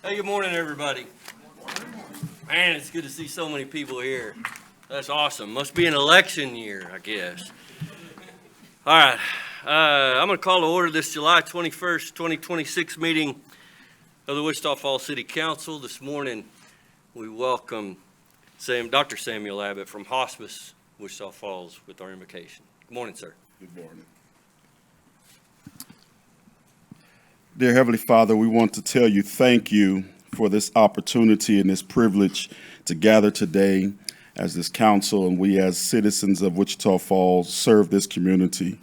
Hey, good morning, everybody. Man, it's good to see so many people here. That's awesome. Must be an election year, I guess. All right, I'm going to call to order this July 21st, 2026 meeting of the Wichita Falls City Council. This morning, we welcome Dr. Samuel Abbott from Hospice, Wichita Falls, with our invocation. Good morning, sir. Good morning. Dear Heavenly Father, we want to tell you thank you for this opportunity and this privilege to gather today as this council, and we as citizens of Wichita Falls serve this community.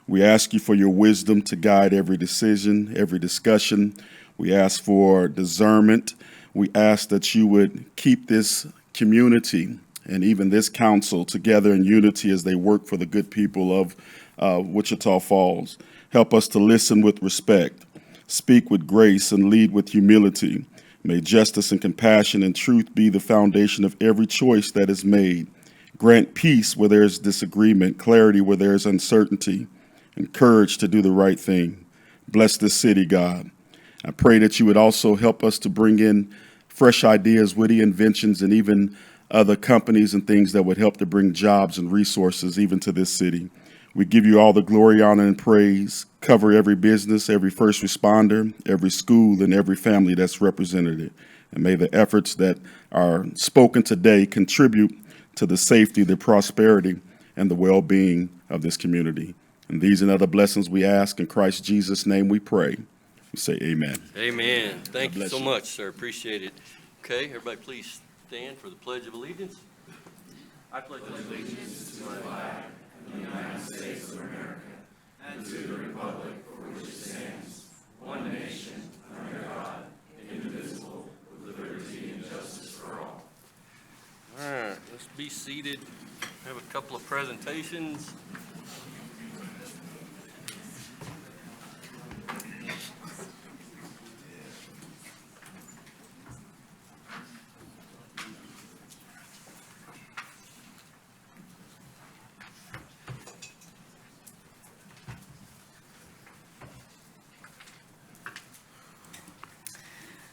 We ask you for your wisdom to guide every decision, every discussion. We ask for discernment. We ask that you would keep this community and even this council together in unity as they work for the good people of Wichita Falls. Help us to listen with respect, speak with grace, and lead with humility. May justice and compassion and truth be the foundation of every choice that is made. Grant peace where there is disagreement, clarity where there is uncertainty, and courage to do the right thing. Bless this city, God. I pray that you would also help us to bring in fresh ideas, witty inventions, and even other companies and things that would help to bring jobs and resources even to this city. We give you all the glory, honor, and praise. Cover every business, every first responder, every school, and every family that's represented. And may the efforts that are spoken today contribute to the safety, the prosperity, and the well-being of this community. And these and other blessings we ask in Christ Jesus' name we pray. We say amen. Amen. Thank you Bless so you. much, sir. Appreciate it. Okay, everybody please stand for the Pledge of Allegiance. I pledge allegiance to the flag of the United States of America and to the republic for which it stands, one nation, under God, indivisible, with liberty and justice for all. All right, let's be seated. Have a couple of presentations.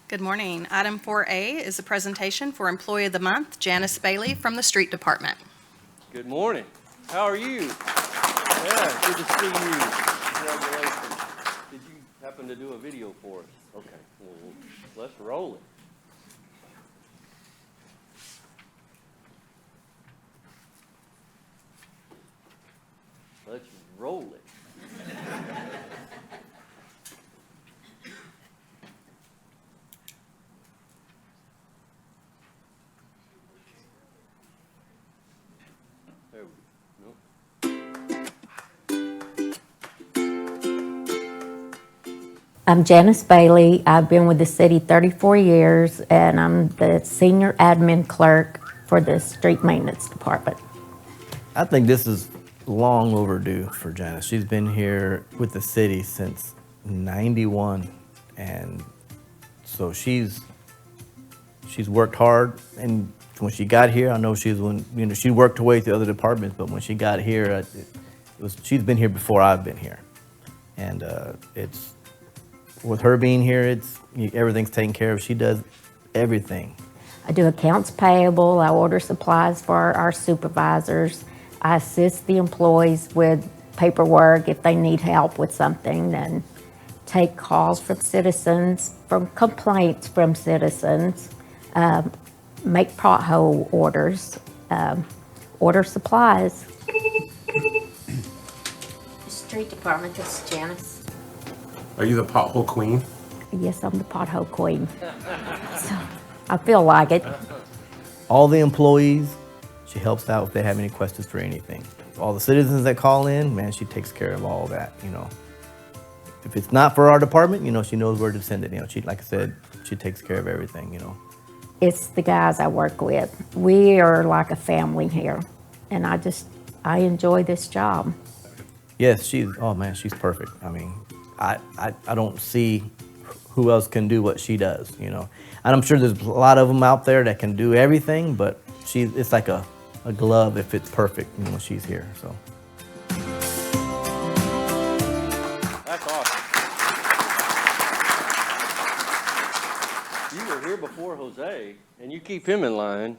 Good morning. Item 4A is a presentation for Employee of the Month, Janice Bailey from the Street Department. Good morning. How are you? Yeah, good to see you. Congratulations. Did you happen to do a video for us? Okay, well, let's roll it. Let's roll it. There we go. I'm Janice Bailey. I've been with the city 34 years, and I'm the senior admin clerk for the street maintenance department. I think this is long overdue for Janice. She's been here with the city since '91, and so she's worked hard. And when she got here, I know she worked her way through other departments, but when she got here, she's been here before I've been here, and it's with her being here, everything's taken care of. She does everything. I do accounts payable. I order supplies for our supervisors. I assist the employees with paperwork if they need help with something, and take calls from citizens, from complaints from citizens, make pothole orders, order supplies. Street department, this is Janice. Are you the pothole queen? Yes, I'm the pothole queen. So I feel like it. All the employees, she helps out if they have any questions for anything. All the citizens that call in, man, she takes care of all that, If it's not for our department, she knows where to send it. She, like I said, she takes care of everything, It's the guys I work with. We are like a family here, and I enjoy this job. Yes, she's perfect. I mean, I don't see who else can do what she does, And I'm sure there's a lot of them out there that can do everything, but it's like a glove if it's perfect, when she's here, so. That's awesome. You here before Jose, and you keep him in line.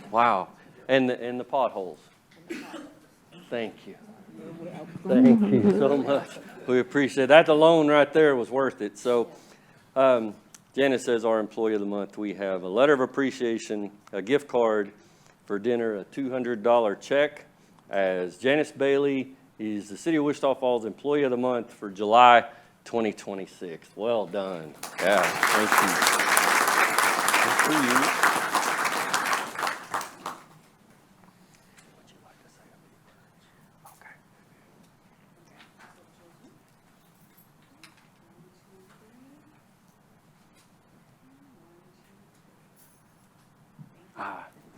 Wow. And the potholes. Thank you. Thank you so much. We appreciate that. Alone right there was worth it. So, Janice says our Employee of the Month, we have a letter of appreciation, a gift card for dinner, a $200 check, as Janice Bailey is the City of Wichita Falls Employee of the Month for July 2026. Well done. Yeah, thank you. Good for you. Would you like to say a few words? Okay.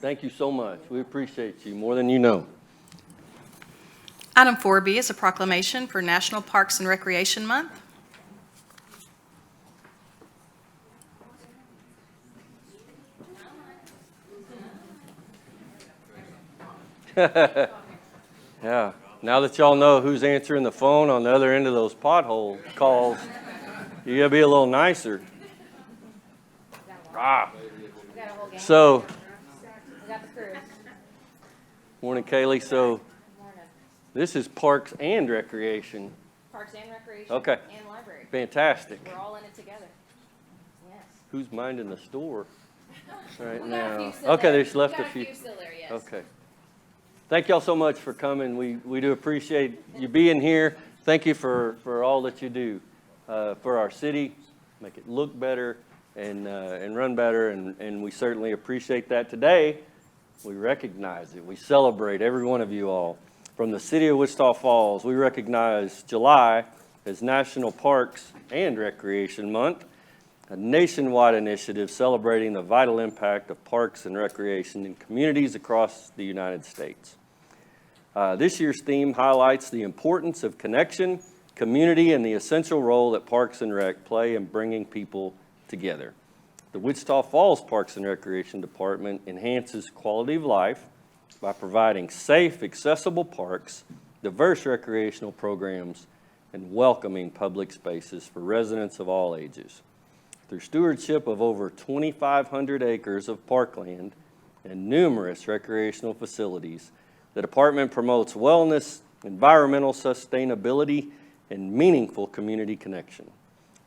Thank you so much. We appreciate you more than you know. Item 4B is a proclamation for National Parks and Recreation Month. Yeah, now that y'all know who's answering the phone on the other end of those pothole calls, you gotta be a little nicer. So, morning, Kaylee. So, this is Parks and Recreation. Parks and Recreation. Okay. And Library. Fantastic. We're all in it together. Yes. Who's minding the store right We got a few now? still Okay, there. there's left We a got few. still there, yes. Okay. Thank y'all so much for coming. We do appreciate you being here. Thank you for all that you do for our city, make it look better and run better, and we certainly appreciate that. Today, we recognize it. We celebrate every one of you all. From the City of Wichita Falls, we recognize July as National Parks and Recreation Month, a nationwide initiative celebrating the vital impact of parks and recreation in communities across the United States. This year's theme highlights the importance of connection, community, and the essential role that Parks and Rec play in bringing people together. The Wichita Falls Parks and Recreation Department enhances quality of life by providing safe, accessible parks, diverse recreational programs, and welcoming public spaces for residents of all ages. Through stewardship of over 2,500 acres of parkland and numerous recreational facilities, the department promotes wellness, environmental sustainability, and meaningful community connection.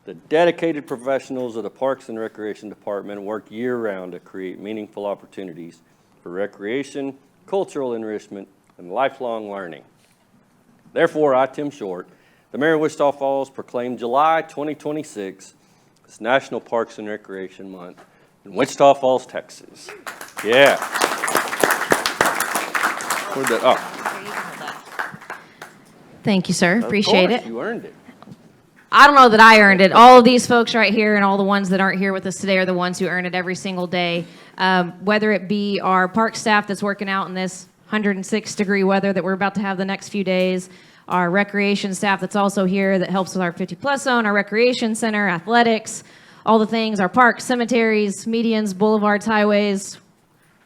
The dedicated professionals of the Parks and Recreation Department work year-round to create meaningful opportunities for recreation, cultural enrichment, and lifelong learning. Therefore, I, Tim Short, the Mayor of Wichita Falls, proclaim July 2026 as National Parks and Recreation Month in Wichita Falls, Texas. Yeah. Where'd that, oh, Thank you, sir. of Appreciate course, it. you earned it. I don't know that I earned it. All of these folks right here and all the ones that aren't here with us today are the ones who earn it every single day. Whether it be our park staff that's working out in this 106-degree weather that we're about to have the next few days, our recreation staff that's also here that helps with our 50-plus zone, our recreation center, athletics, all the things, our parks, cemeteries, medians, boulevards, highways,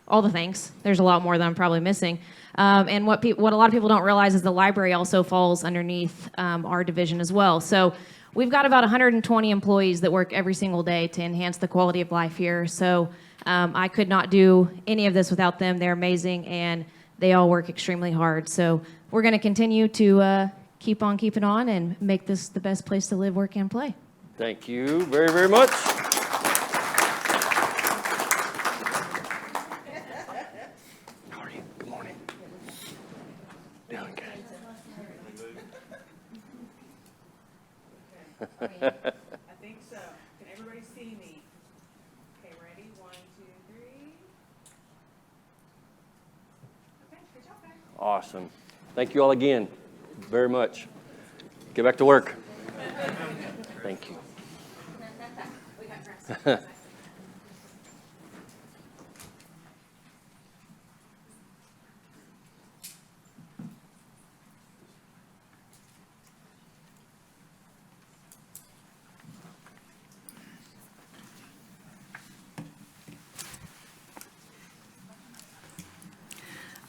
all the things. There's a lot more that I'm probably missing. And what a lot of people don't realize is the library also falls underneath our division as well. So we've got about 120 employees that work every single day to enhance the quality of life here. So I could not do any of this without them. They're amazing, and they all work extremely hard. So we're going to continue to keep on keeping on and make this the best place to live, work, and play. Thank you very, very much. How are you? Good morning. Doing good. I think so. Can everybody see me? Okay, ready? 1, 2, 3. Okay, good job, guys. Awesome. Thank you all again very much. Get back to work. Thank you.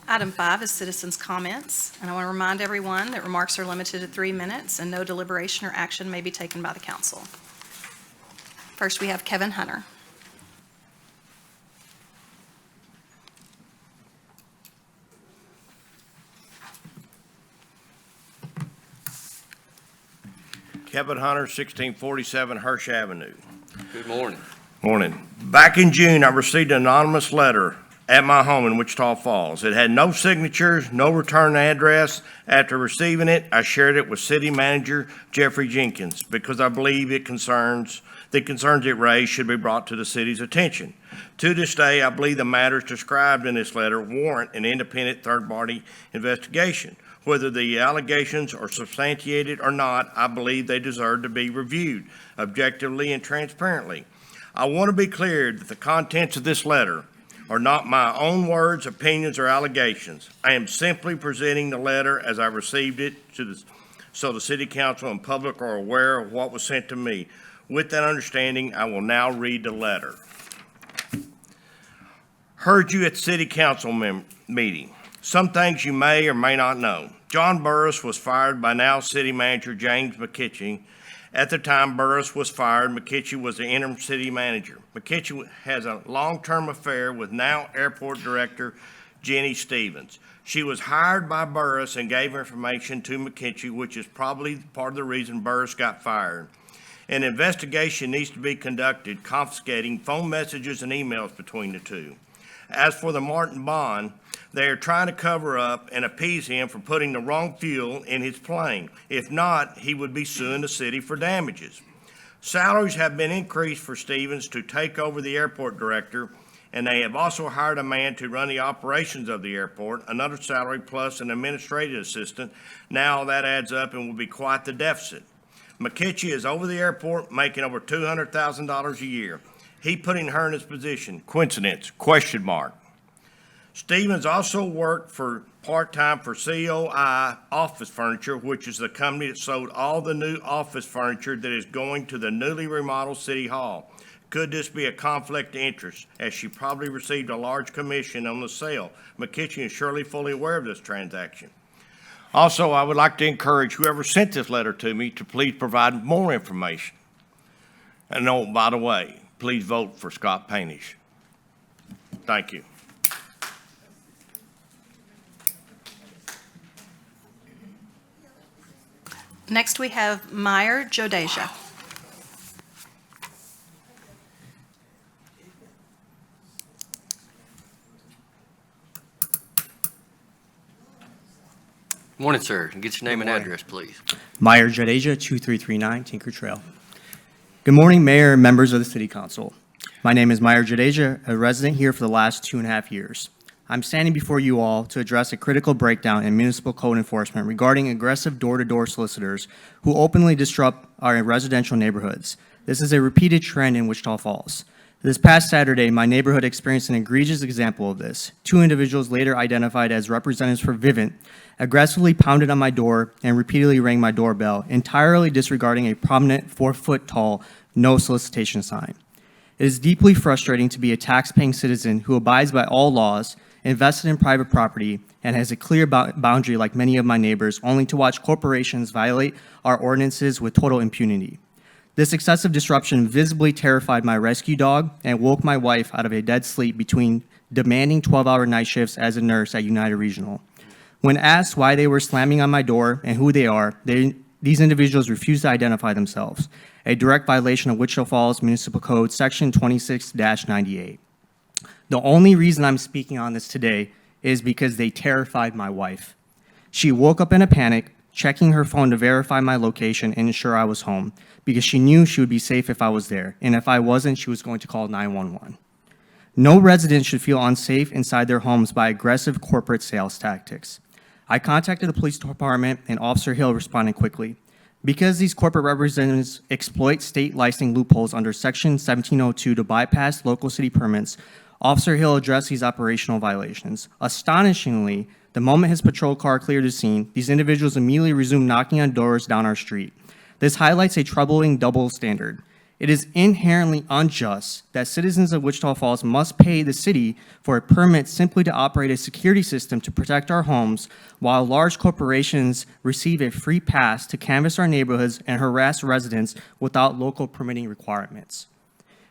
Item 5 is citizens' comments, and I want to remind everyone that remarks are limited to 3 minutes, and no deliberation or action may be taken by the council. First, we have Kevin Hunter. Kevin Hunter, 1647 Hirsch Avenue. Good morning. Morning. Back in June, I received an anonymous letter at my home in Wichita Falls. It had no signatures, no return address. After receiving it, I shared it with City Manager Jeffrey Jenkins because I believe the concerns it raised should be brought to the city's attention. To this day, I believe the matters described in this letter warrant an independent third-party investigation. Whether the allegations are substantiated or not, I believe they deserve to be reviewed objectively and transparently. I want to be clear that the contents of this letter are not my own words, opinions, or allegations. I am simply presenting the letter as I received it so the City Council and public are aware of what was sent to me. With that understanding, I will now read the letter. Heard you at City Council meeting. Some things you may or may not know. John Burris was fired by now City Manager James McKitchy. At the time Burris was fired, McKitchy was the interim city manager. McKitchy has a long-term affair with now Airport Director Jenny Stevens. She was hired by Burris and gave information to McKitchy, which is probably part of the reason Burris got fired. An investigation needs to be conducted, confiscating phone messages and emails between the two. As for the Martin Bond, they are trying to cover up and appease him for putting the wrong fuel in his plane. If not, he would be suing the city for damages. Salaries have been increased for Stevens to take over the airport director, and they have also hired a man to run the operations of the airport, another salary plus an administrative assistant. Now that adds up and will be quite the deficit. McKitchy is over the airport making over $200,000 a year. He putting her in his position. Coincidence? Question mark. Stevens also worked for part-time for COI Office Furniture, which is the company that sold all the new office furniture that is going to the newly remodeled City Hall. Could this be a conflict of interest, as she probably received a large commission on the sale? McKitchy is surely fully aware of this transaction. Also, I would like to encourage whoever sent this letter to me to please provide more information. And oh, by the way, please vote for Scott Paynish. Thank you. Next, we have Meyer Jodeja. Morning, sir. Get your name and address, please. Meyer Jadeja, 2339 Tinker Trail. Good morning, Mayor and members of the City Council. My name is Meyer Jadeja, a resident here for the last 2.5 years. I'm standing before you all to address a critical breakdown in municipal code enforcement regarding aggressive door-to-door solicitors who openly disrupt our residential neighborhoods. This is a repeated trend in Wichita Falls. This past Saturday, my neighborhood experienced an egregious example of this. 2 individuals later identified as representatives for Vivint aggressively pounded on my door and repeatedly rang my doorbell, entirely disregarding a prominent 4-foot-tall no solicitation sign. It is deeply frustrating to be a tax-paying citizen who abides by all laws, invested in private property, and has a clear boundary like many of my neighbors, only to watch corporations violate our ordinances with total impunity. This excessive disruption visibly terrified my rescue dog and woke my wife out of a dead sleep between demanding 12-hour night shifts as a nurse at United Regional. When asked why they were slamming on my door and who they are, these individuals refused to identify themselves, a direct violation of Wichita Falls Municipal Code Section 26-98. The only reason I'm speaking on this today is because they terrified my wife. She woke up in a panic, checking her phone to verify my location and ensure I was home, because she knew she would be safe if I was there, and if I wasn't, she was going to call 911. No resident should feel unsafe inside their homes by aggressive corporate sales tactics. I contacted the police department, and Officer Hill responded quickly. Because these corporate representatives exploit state licensing loopholes under Section 1702 to bypass local city permits, Officer Hill addressed these operational violations. Astonishingly, the moment his patrol car cleared the scene, these individuals immediately resumed knocking on doors down our street. This highlights a troubling double standard. It is inherently unjust that citizens of Wichita Falls must pay the city for a permit simply to operate a security system to protect our homes, while large corporations receive a free pass to canvass our neighborhoods and harass residents without local permitting requirements.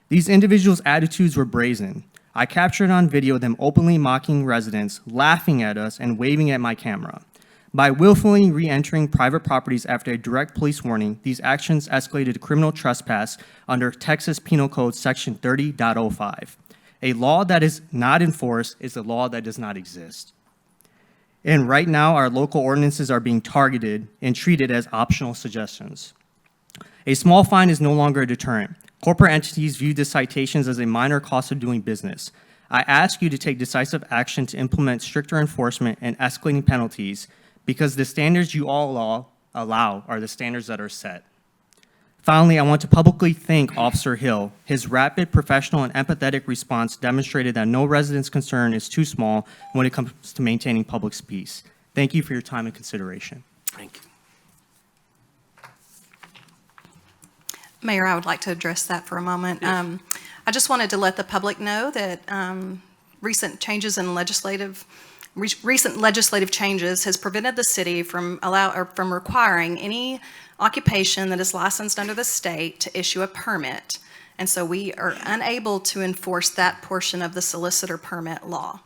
These individuals' attitudes were brazen. I captured on video them openly mocking residents, laughing at us, and waving at my camera. By willfully re-entering private properties after a direct police warning, these actions escalated to criminal trespass under Texas Penal Code Section 30.05. A law that is not enforced is a law that does not exist. And right now, our local ordinances are being targeted and treated as optional suggestions. A small fine is no longer a deterrent. Corporate entities view these citations as a minor cost of doing business. I ask you to take decisive action to implement stricter enforcement and escalating penalties, because the standards you all allow are the standards that are set. Finally, I want to publicly thank Officer Hill. His rapid, professional, and empathetic response demonstrated that no resident's concern is too small when it comes to maintaining public peace. Thank you for your time and consideration. Thank you. Mayor, I would like to address that for a moment. I just wanted to let the public know that recent legislative changes has prevented the city from requiring any occupation that is licensed under the state to issue a permit. And so we are unable to enforce that portion of the solicitor permit law.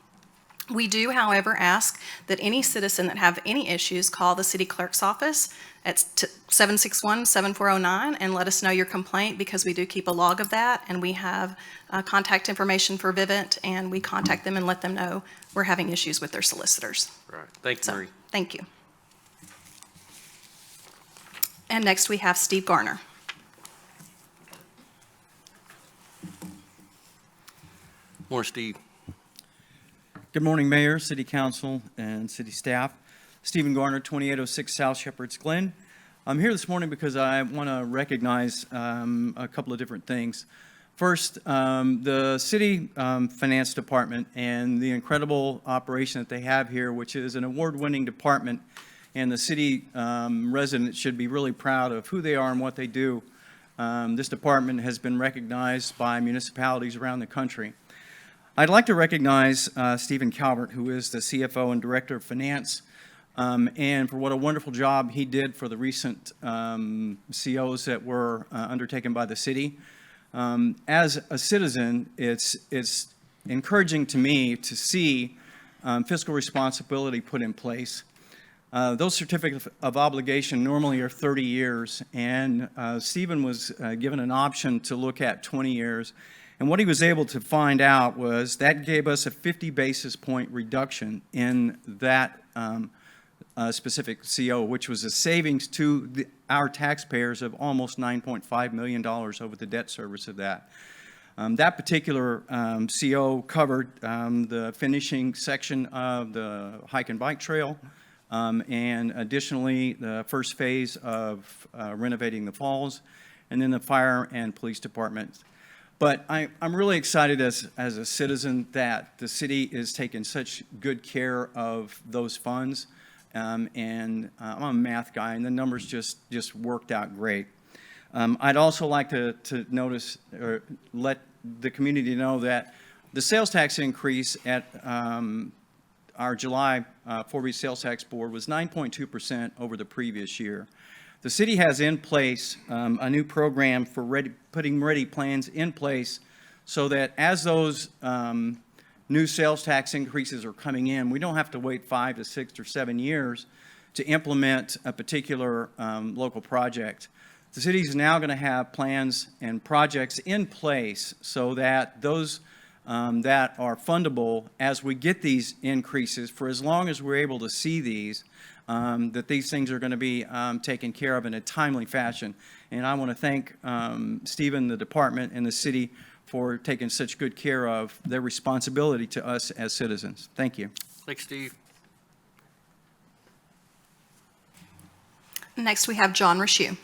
We do, however, ask that any citizen that have any issues call the city clerk's office at 761-7409 and let us know your complaint, because we do keep a log of that, and we have contact information for Vivint, and we contact them and let them know we're having issues with their solicitors. Right. Thank you, So, Marie. thank you. And next we have Steve Garner. Morning, Steve. Good morning, Mayor, City Council, and City staff. Stephen Garner, 2806 South Shepherd's Glen. I'm here this morning because I want to recognize a couple of different things. First, the City Finance Department and the incredible operation that they have here, which is an award-winning department, and the city residents should be really proud of who they are and what they do. This department has been recognized by municipalities around the country. I'd like to recognize Stephen Calvert, who is the CFO and Director of Finance, and for what a wonderful job he did for the recent COs that were undertaken by the city. As a citizen, it's encouraging to me to see fiscal responsibility put in place. Those certificates of obligation normally are 30 years, and Stephen was given an option to look at 20 years. And what he was able to find out was that gave us a 50 basis point reduction in that specific CO, which was a savings to our taxpayers of almost $9.5 million over the debt service of that. That particular CO covered the finishing section of the hike and bike trail, and additionally the first phase of renovating the falls, and then the fire and police departments. But I'm really excited as a citizen that the city is taking such good care of those funds. And I'm a math guy, and the numbers just worked out great. I'd also like to notice or let the community know that the sales tax increase at our July Fort Lee Sales Tax Board was 9.2% over the previous year. The city has in place a new program for putting ready plans in place so that as those new sales tax increases are coming in, we don't have to wait 5 to 6 or 7 years to implement a particular local project. The city is now going to have plans and projects in place so that those that are fundable as we get these increases, for as long as we're able to see these, that these things are going to be taken care of in a timely fashion. And I want to thank Stephen, the department, and the city for taking such good care of their responsibility to us as citizens. Thank you. Thanks, Steve. Next, we have John Rashew.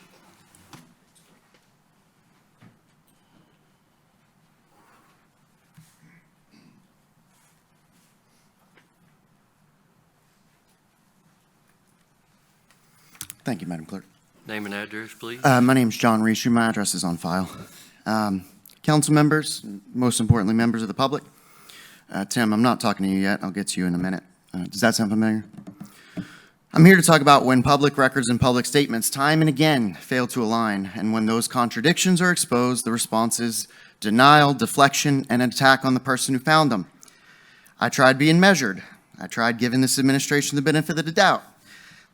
Thank you, Madam Clerk. Name and address, please. My name is John Reesher. My address is on file. Council members, most importantly, members of the public. Tim, I'm not talking to you yet. I'll get to you in a minute. Does that sound familiar? I'm here to talk about when public records and public statements time and again fail to align, and when those contradictions are exposed, the response is denial, deflection, and an attack on the person who found them. I tried being measured. I tried giving this administration the benefit of the doubt.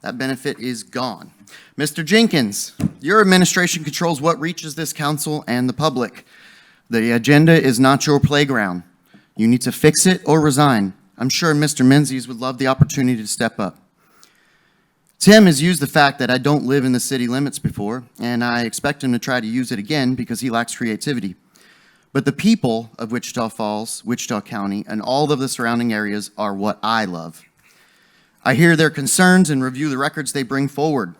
That benefit is gone. Mr. Jenkins, your administration controls what reaches this council and the public. The agenda is not your playground. You need to fix it or resign. I'm sure Mr. Menzies would love the opportunity to step up. Tim has used the fact that I don't live in the city limits before, and I expect him to try to use it again because he lacks creativity. But the people of Wichita Falls, Wichita County, and all of the surrounding areas are what I love. I hear their concerns and review the records they bring forward.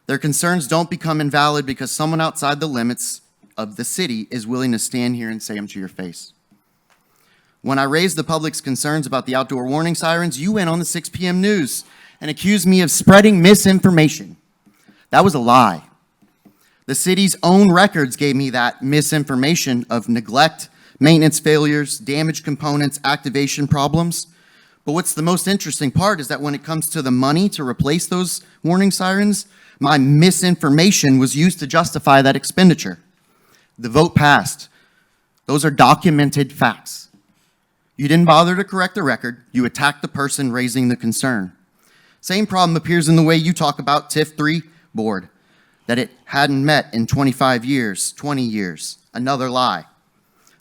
Their concerns don't become invalid because someone outside the limits of the city is willing to stand here and say them to your face. When I raised the public's concerns about the outdoor warning sirens, you went on the 6 p.m. news and accused me of spreading misinformation. That was a lie. The city's own records gave me that misinformation of neglect, maintenance failures, damaged components, activation problems. But what's the most interesting part is that when it comes to the money to replace those warning sirens, my misinformation was used to justify that expenditure. The vote passed. Those are documented facts. You didn't bother to correct the record. You attacked the person raising the concern. Same problem appears in the way you talk about TIF 3 board, that it hadn't met in 25 years, 20 years. Another lie.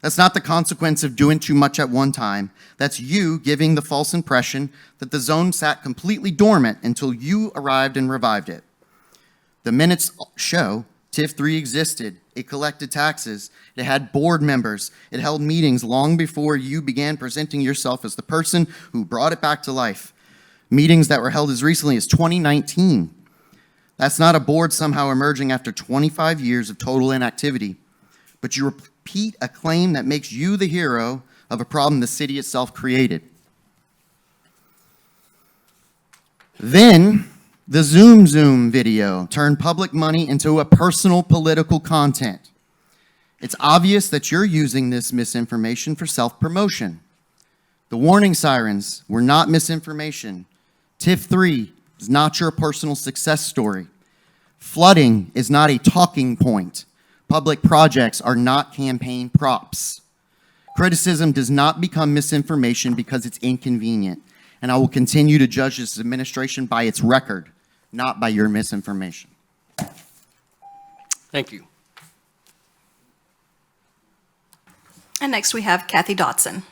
That's not the consequence of doing too much at one time. That's you giving the false impression that the zone sat completely dormant until you arrived and revived it. The minutes show TIF 3 existed. It collected taxes. It had board members. It held meetings long before you began presenting yourself as the person who brought it back to life. Meetings that were held as recently as 2019. That's not a board somehow emerging after 25 years of total inactivity. But you repeat a claim that makes you the hero of a problem the city itself created. Then, the Zoom video turned public money into a personal political content. It's obvious that you're using this misinformation for self-promotion. The warning sirens were not misinformation. TIF 3 is not your personal success story. Flooding is not a talking point. Public projects are not campaign props. Criticism does not become misinformation because it's inconvenient. And I will continue to judge this administration by its record, not by your misinformation. Thank you. And next we have Kathy Dotson.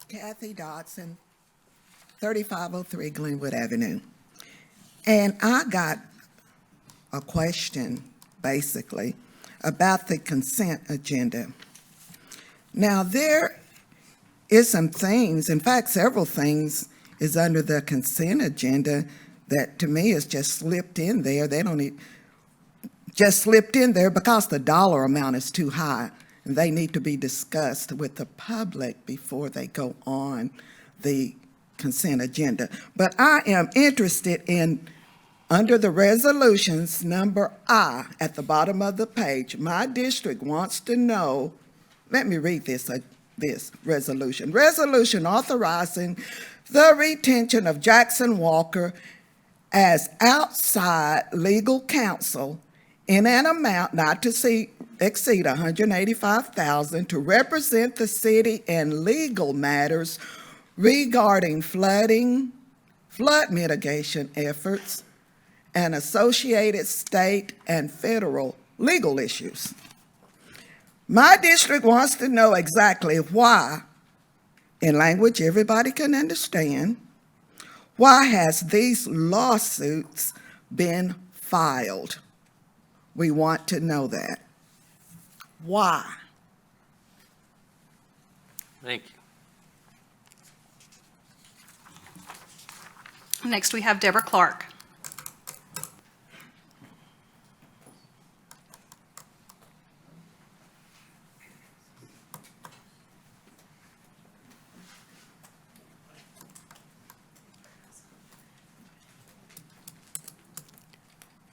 Kathy Dotson, 3503 Glenwood Avenue. And I got a question, basically, about the consent agenda. Now, there is some things, in fact, several things is under the consent agenda that to me is just slipped in there. They don't need, just slipped in there because the dollar amount is too high. And they need to be discussed with the public before they go on the consent agenda. But I am interested in, under the resolutions, number I at the bottom of the page, my district wants to know, let me read this resolution. Resolution authorizing the retention of Jackson Walker as outside legal counsel in an amount not to exceed $185,000 to represent the city in legal matters regarding flood mitigation efforts, and associated state and federal legal issues. My district wants to know exactly why, in language everybody can understand, why has these lawsuits been filed? We want to know that. Why? Thank you. Next, we have Deborah Clark.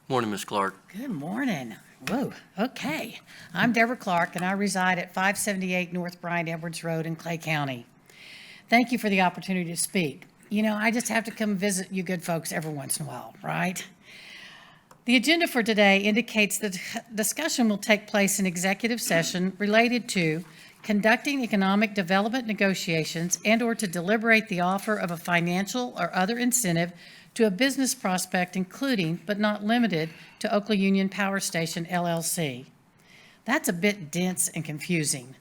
Morning, Ms. Clark. Good morning. Whoa, okay. I'm Deborah Clark, and I reside at 578 North Bryant Edwards Road in Clay County. Thank you for the opportunity to speak. You know, I just have to come visit you good folks every once in a while, right? The agenda for today indicates that discussion will take place in executive session related to conducting economic development negotiations and/or to deliberate the offer of a financial or other incentive to a business prospect, including but not limited to Oklahoma Union Power Station LLC. That's a bit dense and confusing.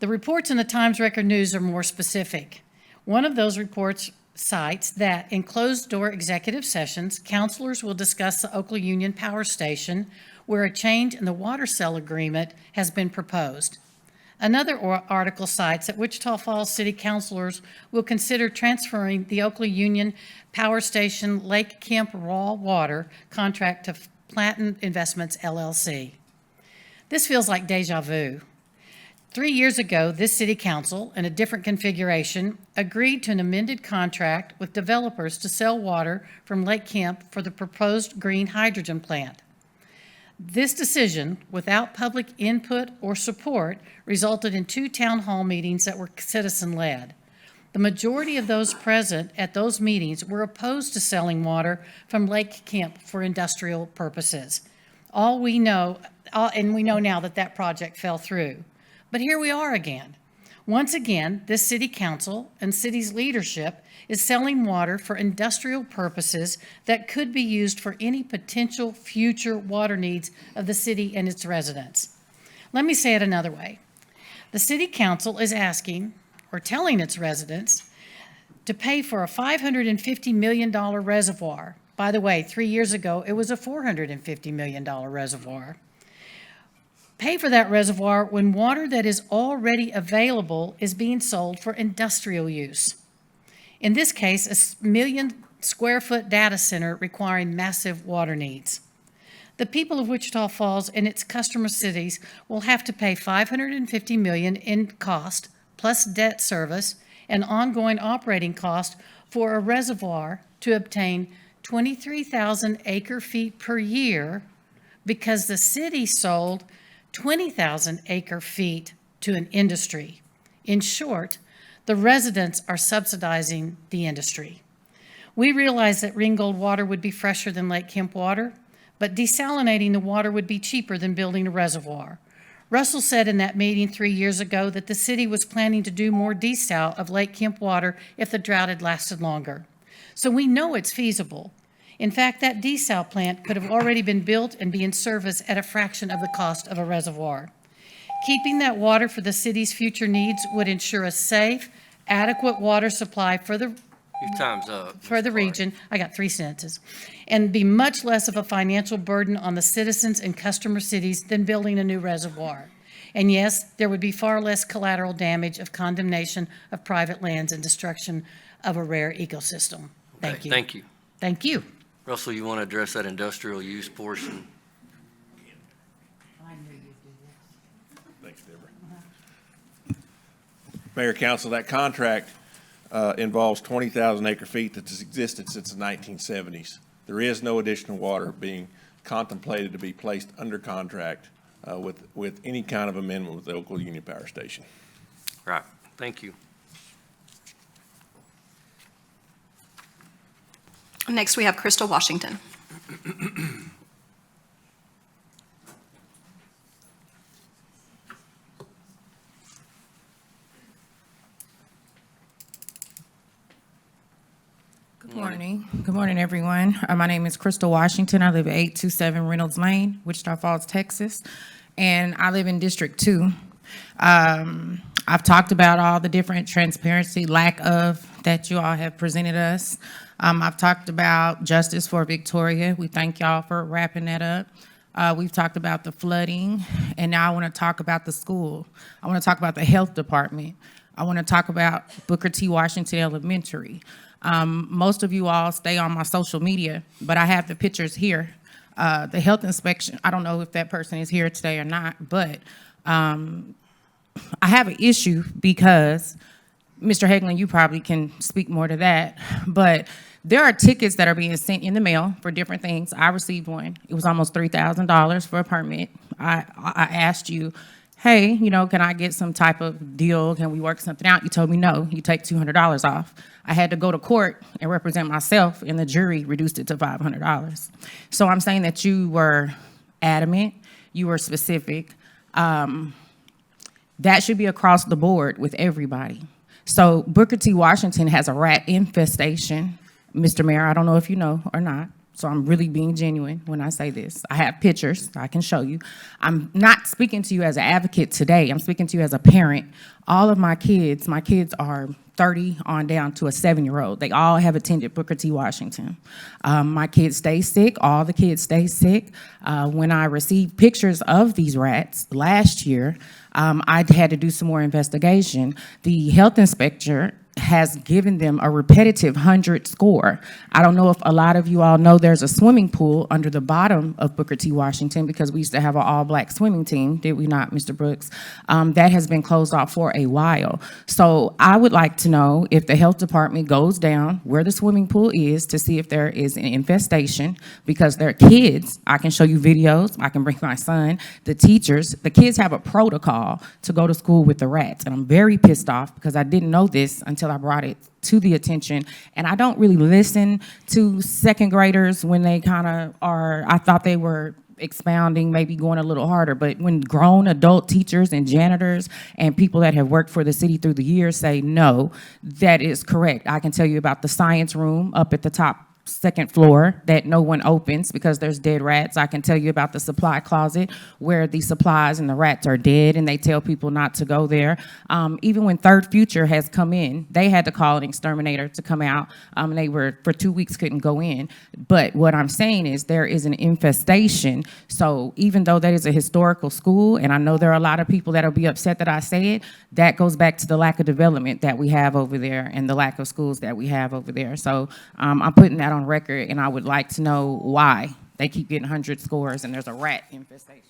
The reports in the Times Record News are more specific. One of those reports cites that in closed-door executive sessions, counselors will discuss the Oklahoma Union Power Station where a change in the water sale agreement has been proposed. Another article cites that Wichita Falls City Councilors will consider transferring the Oklahoma Union Power Station Lake Kemp Raw Water contract to Planton Investments LLC. This feels like deja vu. 3 years ago, this city council, in a different configuration, agreed to an amended contract with developers to sell water from Lake Kemp for the proposed green hydrogen plant. This decision, without public input or support, resulted in 2 town hall meetings that were citizen-led. The majority of those present at those meetings were opposed to selling water from Lake Kemp for industrial purposes. And we know now that that project fell through. But here we are again. Once again, this city council and city's leadership is selling water for industrial purposes that could be used for any potential future water needs of the city and its residents. Let me say it another way. The city council is asking, or telling its residents, to pay for a $550 million reservoir. By the way, 3 years ago, it was a $450 million reservoir. Pay for that reservoir when water that is already available is being sold for industrial use. In this case, a 1 million square foot data center requiring massive water needs. The people of Wichita Falls and its customer cities will have to pay $550 million in cost, plus debt service and ongoing operating cost for a reservoir to obtain 23,000 acre feet per year because the city sold 20,000 acre feet to an industry. In short, the residents are subsidizing the industry. We realize that Ringgold water would be fresher than Lake Kemp water, but desalinating the water would be cheaper than building a reservoir. Russell said in that meeting 3 years ago that the city was planning to do more desal of Lake Kemp water if the drought had lasted longer. So we know it's feasible. In fact, that desal plant could have already been built and be in service at a fraction of the cost of a reservoir. Keeping that water for the city's future needs would ensure a safe, adequate water supply for the Your time's up. for the region, I got 3 sentences, and be much less of a financial burden on the citizens and customer cities than building a new reservoir. And yes, there would be far less collateral damage of condemnation of private lands and destruction of a rare ecosystem. Thank Okay, you. Thank you. Thank you. Russell, you want to address that industrial use portion? Thanks, Deborah. Mayor, Council, that contract involves 20,000 acre feet that has existed since the 1970s. There is no additional water being contemplated to be placed under contract with any kind of amendment with the Oklahoma Union Power Station. Right, thank you. Next, we have Crystal Washington. Good morning. Good morning, everyone. My name is Crystal Washington. I live at 827 Reynolds Lane, Wichita Falls, Texas, and I live in District 2. I've talked about all the different transparency, lack of, that you all have presented us. I've talked about justice for Victoria. We thank y'all for wrapping that up. We've talked about the flooding, and now I want to talk about the school. I want to talk about the health department. I want to talk about Booker T. Washington Elementary. Most of you all stay on my social media, but I have the pictures here. The health inspection, I don't know if that person is here today or not, but I have an issue because, Mr. Hagelin, you probably can speak more to that, but there are tickets that are being sent in the mail for different things. I received one. It was almost $3,000 for a permit. I asked you, hey, can I get some type of deal? Can we work something out? You told me no, you take $200 off. I had to go to court and represent myself, and the jury reduced it to $500. So I'm saying that you were adamant, you were specific. That should be across the board with everybody. So Booker T. Washington has a rat infestation. Mr. Mayor, I don't know if you know or not, so I'm really being genuine when I say this. I have pictures I can show you. I'm not speaking to you as an advocate today. I'm speaking to you as a parent. All of my kids are 30 on down to a 7-year-old. They all have attended Booker T. Washington. My kids stay sick. All the kids stay sick. When I received pictures of these rats last year, I had to do some more investigation. The health inspector has given them a repetitive 100 score. I don't know if a lot of you all know there's a swimming pool under the bottom of Booker T. Washington, because we used to have an all-black swimming team, did we not, Mr. Brooks? That has been closed off for a while. So I would like to know if the health department goes down where the swimming pool is to see if there is an infestation, because they're kids. I can show you videos. I can bring my son. The teachers, the kids have a protocol to go to school with the rats. And I'm very pissed off because I didn't know this until I brought it to the attention. And I don't really listen to second graders when they kind of are, I thought they were expounding, maybe going a little harder, but when grown adult teachers and janitors and people that have worked for the city through the years say no, that is correct. I can tell you about the science room up at the top second floor that no one opens because there's dead rats. I can tell you about the supply closet where the supplies and the rats are dead and they tell people not to go there. Even when Third Future has come in, they had to call an exterminator to come out. And they were, for 2 weeks, couldn't go in. But what I'm saying is there is an infestation. So even though that is a historical school, and I know there are a lot of people that'll be upset that I say it, that goes back to the lack of development that we have over there and the lack of schools that we have over there. So I'm putting that on record, and I would like to know why they keep getting 100 scores and there's a rat infestation.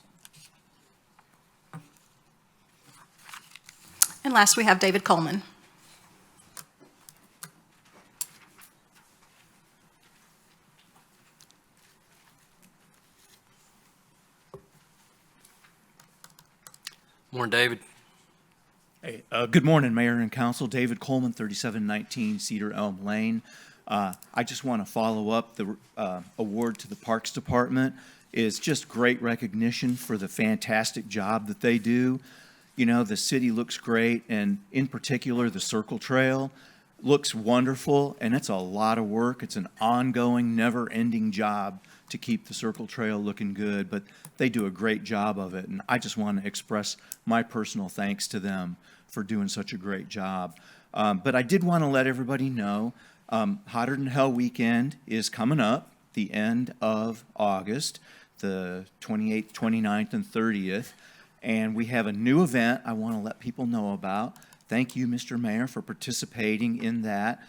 And last, we have David Coleman. Morning, David. Hey, good morning, Mayor and Council. David Coleman, 3719 Cedar Elm Lane. I just want to follow up the award to the Parks Department. Is just great recognition for the fantastic job that they do. You know, the city looks great, and in particular, the Circle Trail looks wonderful, and it's a lot of work. It's an ongoing, never-ending job to keep the Circle Trail looking good, but they do a great job of it, and I just want to express my personal thanks to them for doing such a great job. But I did want to let everybody know Hotter Than Hell weekend is coming up, the end of August, the 28th, 29th, and 30th. And we have a new event I want to let people know about. Thank you, Mr. Mayor, for participating in that.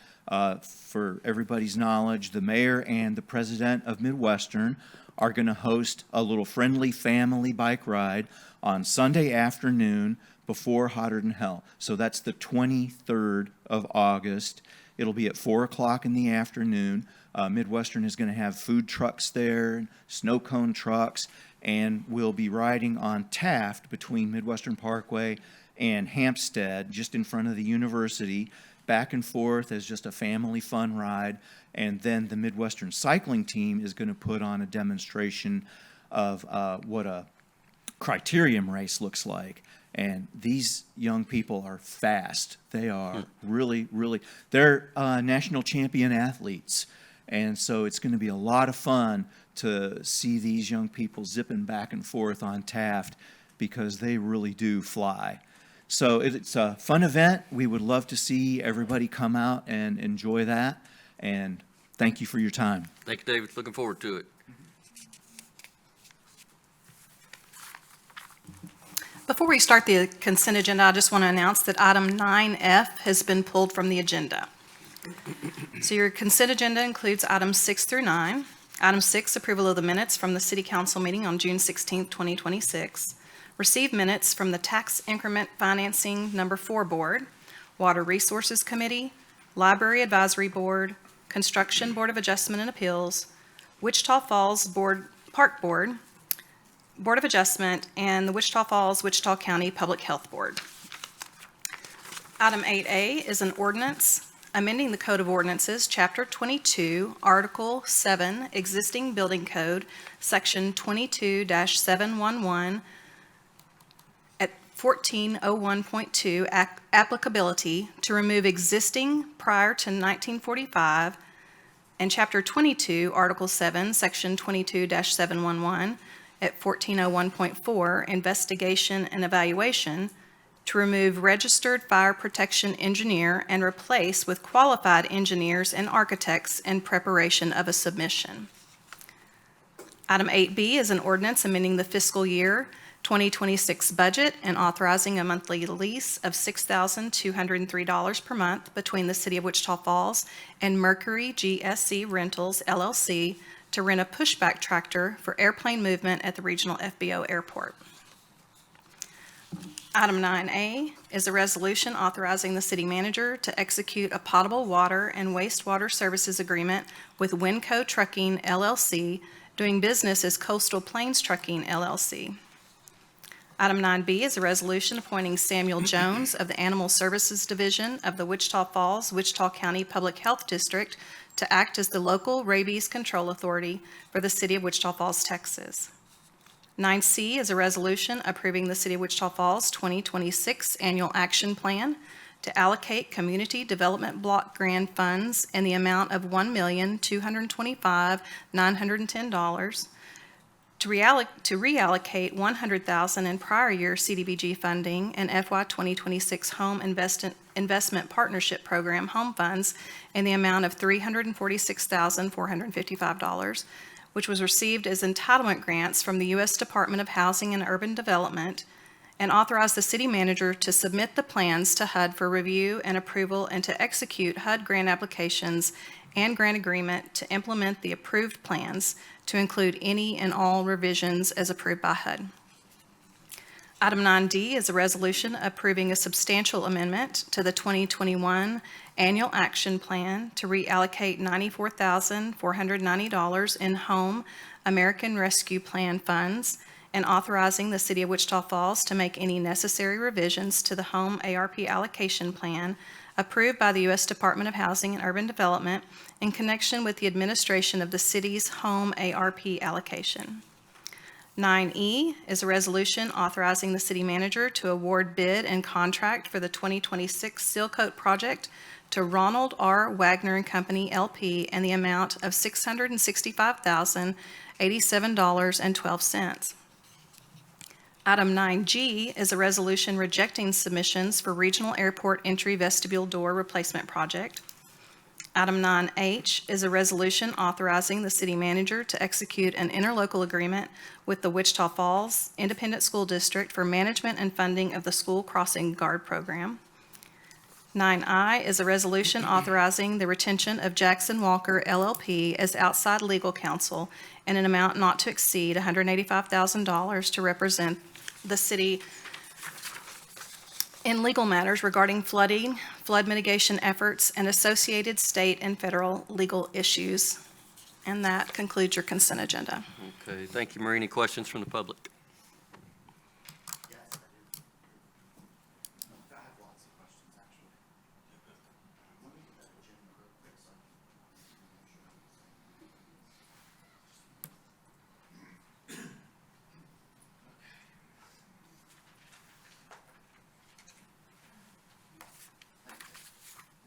For everybody's knowledge, the mayor and the president of Midwestern are going to host a little friendly family bike ride on Sunday afternoon before Hotter Than Hell. So that's the 23rd of August. It'll be at 4 o'clock in the afternoon. Midwestern is going to have food trucks there, snow cone trucks, and we'll be riding on Taft between Midwestern Parkway and Hampstead, just in front of the university, back and forth as just a family fun ride. And then the Midwestern cycling team is going to put on a demonstration of what a criterium race looks like. And these young people are fast. They are really, they're national champion athletes. And so it's going to be a lot of fun to see these young people zipping back and forth on Taft because they really do fly. So it's a fun event. We would love to see everybody come out and enjoy that. And thank you for your time. Thank you, David. Looking forward to it. Before we start the consent agenda, I just want to announce that item 9F has been pulled from the agenda. So your consent agenda includes items 6 through 9. Item 6, approval of the minutes from the City Council meeting on June 16, 2026. Receive minutes from the Tax Increment Financing Number 4 Board, Water Resources Committee, Library Advisory Board, Construction Board of Adjustment and Appeals, Wichita Falls Park Board, Board of Adjustment and the Wichita Falls, Wichita County Public Health Board. Item 8A is an ordinance amending the Code of Ordinances, Chapter 22, Article 7, Existing Building Code, Section 22-711, at 1401.2, applicability to remove existing prior to 1945, and Chapter 22, Article 7, Section 22-711, at 1401.4, investigation and evaluation, to remove registered fire protection engineer and replace with qualified engineers and architects in preparation of a submission. Item 8B is an ordinance amending the fiscal year 2026 budget and authorizing a monthly lease of $6,203 per month between the City of Wichita Falls and Mercury GSC Rentals LLC to rent a pushback tractor for airplane movement at the regional FBO airport. Item 9A is a resolution authorizing the city manager to execute a potable water and wastewater services agreement with Winco Trucking LLC, doing business as Coastal Plains Trucking LLC. Item 9B is a resolution appointing Samuel Jones of the Animal Services Division of the Wichita Falls, Wichita County Public Health District to act as the local rabies control authority for the City of Wichita Falls, Texas. 9C is a resolution approving the City of Wichita Falls 2026 Annual Action Plan to allocate Community Development Block Grant funds in the amount of $1,225,910 to reallocate $100,000 in prior year CDBG funding and FY 2026 Home Investment Partnership Program Home Funds in the amount of $346,455, which was received as entitlement grants from the U.S. Department of Housing and Urban Development, and authorize the city manager to submit the plans to HUD for review and approval and to execute HUD grant applications and grant agreement to implement the approved plans to include any and all revisions as approved by HUD. Item 9D is a resolution approving a substantial amendment to the 2021 Annual Action Plan to reallocate $94,490 in Home American Rescue Plan funds and authorizing the City of Wichita Falls to make any necessary revisions to the Home ARP allocation plan approved by the U.S. Department of Housing and Urban Development in connection with the administration of the city's Home ARP allocation. 9E is a resolution authorizing the city manager to award bid and contract for the 2026 Seal Coat project to Ronald R. Wagner and Company, LP, in the amount of $665,087.12. Item 9G is a resolution rejecting submissions for Regional Airport Entry Vestibule Door Replacement Project. Item 9H is a resolution authorizing the city manager to execute an interlocal agreement with the Wichita Falls Independent School District for management and funding of the School Crossing Guard Program. 9I is a resolution authorizing the retention of Jackson Walker LLP as outside legal counsel in an amount not to exceed $185,000 to represent the city in legal matters regarding flooding, flood mitigation efforts, and associated state and federal legal issues. And that concludes your consent agenda. Okay, thank you, Marie. Any questions from the public?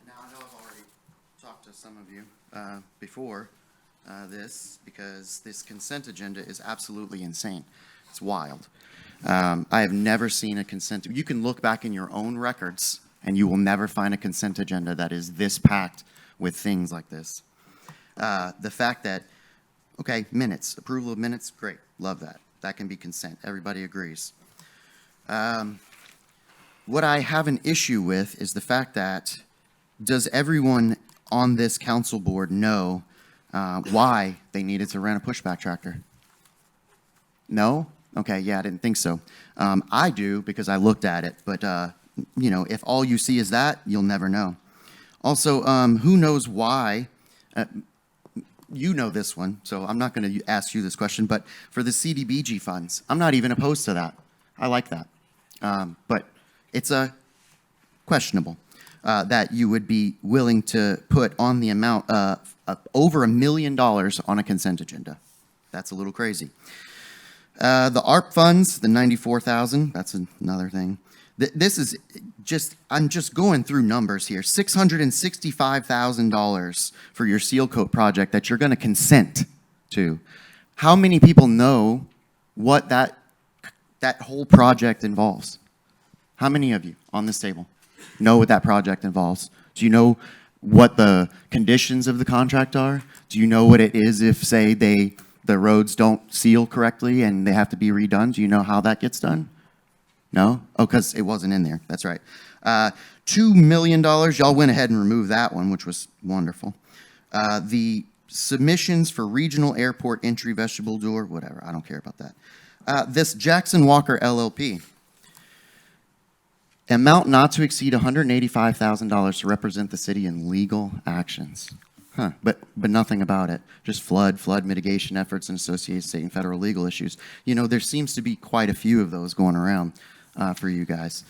Now, I know I've already talked to some of you before this, because this consent agenda is absolutely insane. It's wild. I have never seen a consent, you can look back in your own records, and you will never find a consent agenda that is this packed with things like this. The fact that, okay, minutes, approval of minutes, great, love that. That can be consent, everybody agrees. What I have an issue with is the fact that, does everyone on this council board know why they needed to rent a pushback tractor? No? Okay, yeah, I didn't think so. I do, because I looked at it, but, you know, if all you see is that, you'll never know. Also, who knows why you know this one, so I'm not going to ask you this question, but for the CDBG funds, I'm not even opposed to that. I like that. But it's questionable that you would be willing to put on the amount over $1 million on a consent agenda. That's a little crazy. The ARP funds, the 94,000, that's another thing. This is just, I'm just going through numbers here. $665,000 for your seal coat project that you're going to consent to. How many people know what that whole project involves? How many of you on this table know what that project involves? Do you know what the conditions of the contract are? Do you know what it is if, say, the roads don't seal correctly and they have to be redone? Do you know how that gets done? No? Oh, because it wasn't in there. That's right. $2 million, y'all went ahead and removed that one, which was wonderful. The submissions for regional airport entry vestibule door, whatever, I don't care about that. This Jackson Walker LLP, amount not to exceed $185,000 to represent the city in legal actions. Huh, but nothing about it. Just flood mitigation efforts and associated state and federal legal issues. You know, there seems to be quite a few of those going around for you guys.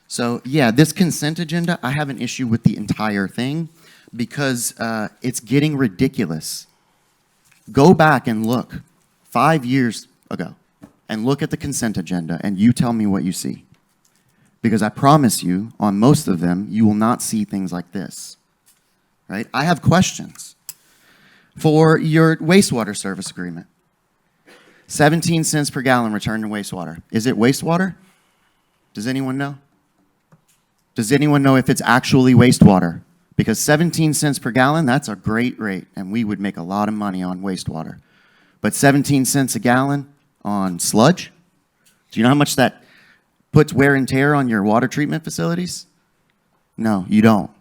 So yeah, this consent agenda, I have an issue with the entire thing because it's getting ridiculous. Go back and look 5 years ago and look at the consent agenda and you tell me what you see. Because I promise you, on most of them, you will not see things like this. Right? I have questions. For your wastewater service agreement, 17 cents per gallon return to wastewater. Is it wastewater? Does anyone know? Does anyone know if it's actually wastewater? Because 17 cents per gallon, that's a great rate, and we would make a lot of money on wastewater. But 17 cents a gallon on sludge? Do you know how much that puts wear and tear on your water treatment facilities? No, you don't,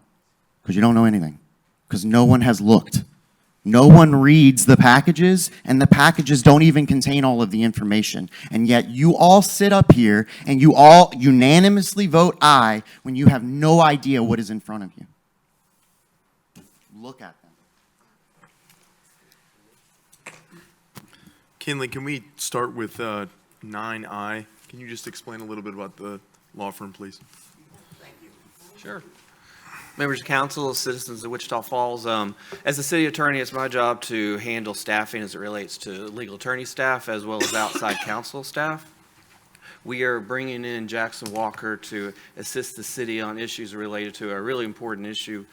because you don't know anything, because no one has looked. No one reads the packages, and the packages don't even contain all of the information. And yet you all sit up here and you all unanimously vote aye when you have no idea what is in front of you. Look at them. Kinley, can we start with 9I? Can you just explain a little bit about the law firm, please? Sure. Members of council, citizens of Wichita Falls, as the city attorney, it's my job to handle staffing as it relates to legal attorney staff as well as outside counsel staff. We are bringing in Jackson Walker to assist the city on issues related to a really important issue.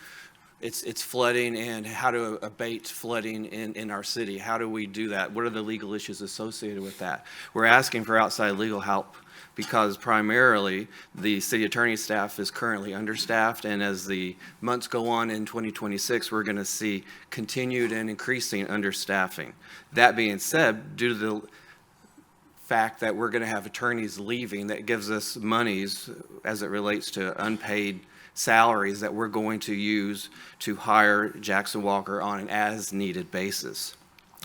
It's flooding and how to abate flooding in our city. How do we do that? What are the legal issues associated with that? We're asking for outside legal help because primarily the city attorney staff is currently understaffed, and as the months go on in 2026, we're going to see continued and increasing understaffing. That being said, due to the fact that we're going to have attorneys leaving, that gives us monies as it relates to unpaid salaries that we're going to use to hire Jackson Walker on an as-needed basis.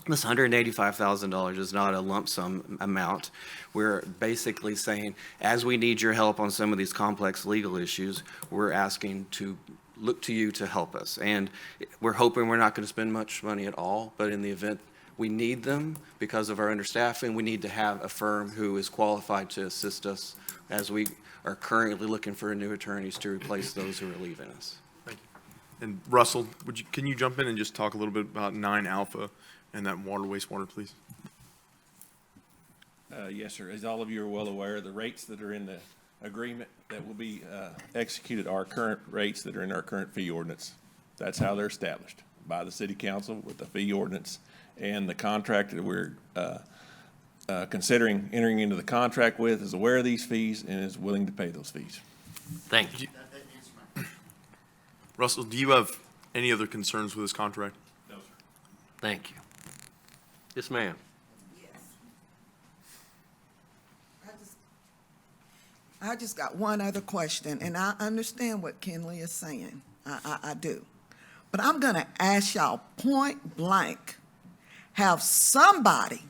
This $185,000 is not a lump sum amount. We're basically saying, as we need your help on some of these complex legal issues, we're asking to look to you to help us. And we're hoping we're not going to spend much money at all, but in the event we need them because of our understaffing, we need to have a firm who is qualified to assist us as we are currently looking for new attorneys to replace those who are leaving us. Thank you. And Russell, can you jump in and just talk a little bit about 9 Alpha and that water wastewater, please? Yes, sir. As all of you are well aware, the rates that are in the agreement that will be executed are current rates that are in our current fee ordinance. That's how they're established by the city council with the fee ordinance, and the contract that we're considering entering into the contract with is aware of these fees and is willing to pay those fees. Thank you. Russell, do you have any other concerns with this contract? No, sir. Thank you. Yes, ma'am. I just got one other question, and I understand what Kinley is saying. I do. But I'm going to ask y'all point blank, have somebody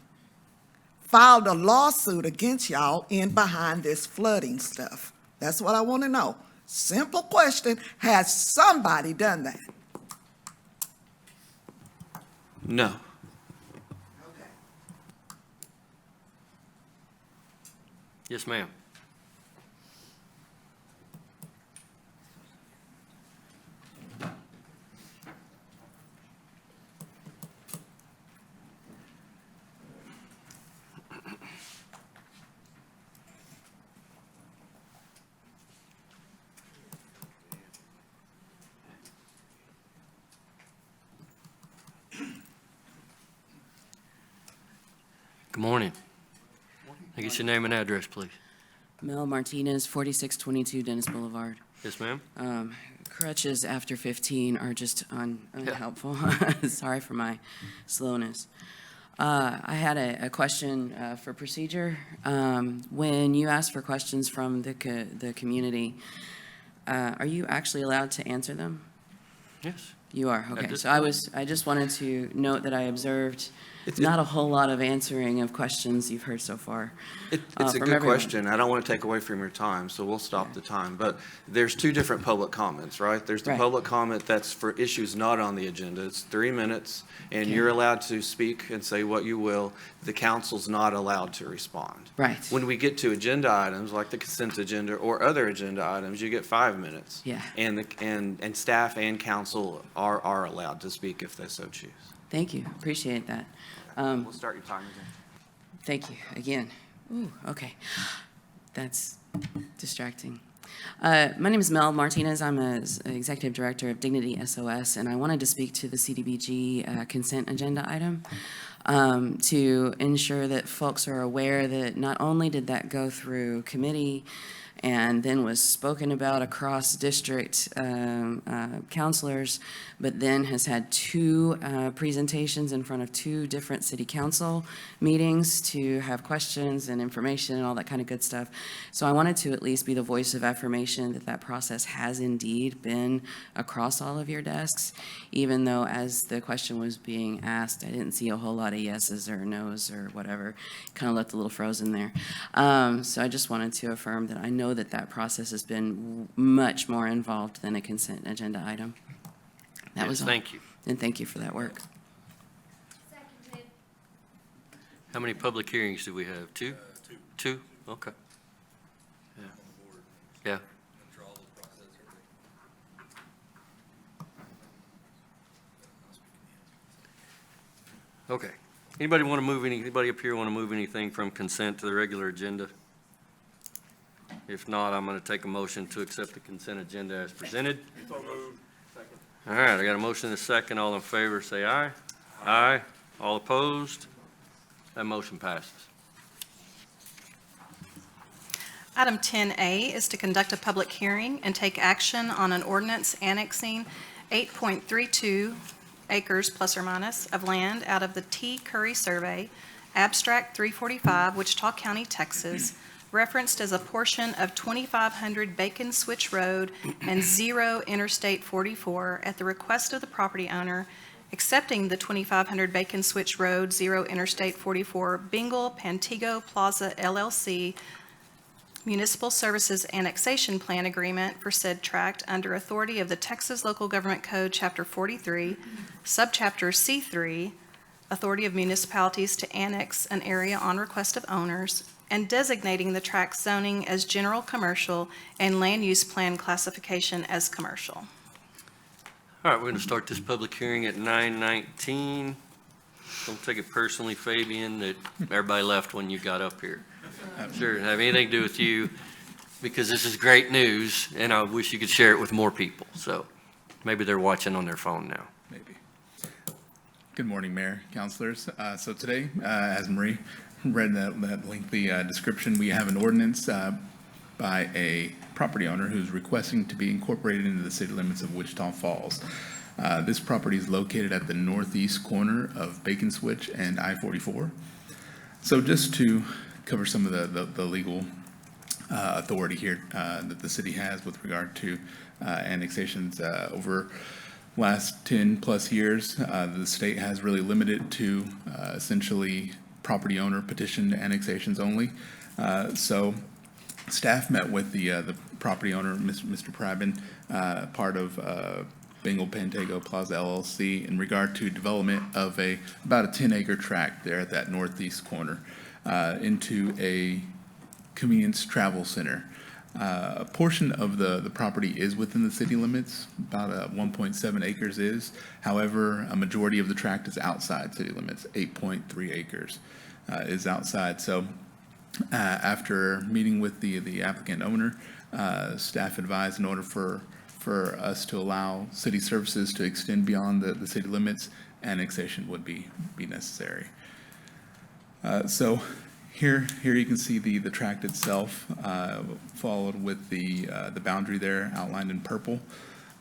filed a lawsuit against y'all in behind this flooding stuff? That's what I want to know. Simple question. Has somebody done that? No. Yes, ma'am. Good morning. Can I get your name and address, please? Mel Martinez, 4622 Dennis Boulevard. Yes, ma'am. Crutches after 15 are just unhelpful. Sorry for my slowness. I had a question for procedure. When you ask for questions from the community, are you actually allowed to answer them? Yes. You are, At okay. this So I just wanted to note that I observed It's- not a whole lot of answering of questions you've heard so far. It's a from good everyone. question. I don't want to take away from your time, so we'll stop the time. But there's two different public comments, right? There's the Right. public comment that's for issues not on the agenda. It's 3 minutes, and you're allowed to speak and say what you will. The council's not allowed to respond. Right. When we get to agenda items, like the consent agenda or other agenda items, you get 5 minutes. Yeah. And staff and council are allowed to speak if they so choose. Thank you, appreciate that. We'll start your time again. Thank you, again. Ooh, okay. That's distracting. My name is Mel Martinez. I'm an executive director of Dignity SOS, and I wanted to speak to the CDBG consent agenda item to ensure that folks are aware that not only did that go through committee and then was spoken about across district counselors, but then has had two presentations in front of two different city council meetings to have questions and information and all that kind of good stuff. So I wanted to at least be the voice of affirmation that that process has indeed been across all of your desks, even though as the question was being asked, I didn't see a whole lot of yeses or nos or whatever. Kind of left a little frozen there. So I just wanted to affirm that I know that that process has been much more involved than a consent agenda item. That Yes, was all. thank you. And thank you for that work. How many public hearings do we have? Two? Two? Okay. Yeah. Yeah. Okay. Anybody up here want to move anything from consent to the regular agenda? If not, I'm going to take a motion to accept the consent agenda as presented. All right, I got a motion and a second. All in favor, say aye. Aye. All opposed? That motion passes. Item 10A is to conduct a public hearing and take action on an ordinance annexing 8.32 acres plus or minus of land out of the T. Curry Survey, Abstract 345, Wichita County, Texas, referenced as a portion of 2500 Bacon Switch Road and 0 Interstate 44 at the request of the property owner, accepting the 2500 Bacon Switch Road, 0 Interstate 44 Bingle Pantego Plaza LLC Municipal Services Annexation Plan Agreement for said tract under authority of the Texas Local Government Code, Chapter 43, Subchapter C3, Authority of Municipalities to Annex an Area on Request of Owners, and designating the tract zoning as general commercial and land use plan classification as commercial. All right, we're going to start this public hearing at 9:19. Don't take it personally, Fabian, that everybody left when you got up here. Sure, didn't have anything to do with you, because this is great news, and I wish you could share it with more people. So maybe they're watching on their phone now. Maybe. Good morning, Mayor, councilors. So today, as Marie read that lengthy description, we have an ordinance by a property owner who's requesting to be incorporated into the city limits of Wichita Falls. This property is located at the northeast corner of Bacon Switch and I-44. So just to cover some of the legal authority here that the city has with regard to annexations over last 10 plus years, the state has really limited to essentially property owner petitioned annexations only. So staff met with the property owner, Mr. Pribin, part of Bingle Pantego Plaza LLC, in regard to development of about a 10-acre tract there at that northeast corner into a Convenience Travel Center. A portion of the property is within the city limits, about 1.7 acres is. However, a majority of the tract is outside city limits, 8.3 acres is outside. So after meeting with the applicant owner, staff advised in order for us to allow city services to extend beyond the city limits, annexation would be necessary. So here you can see the tract itself, followed with the boundary there outlined in purple.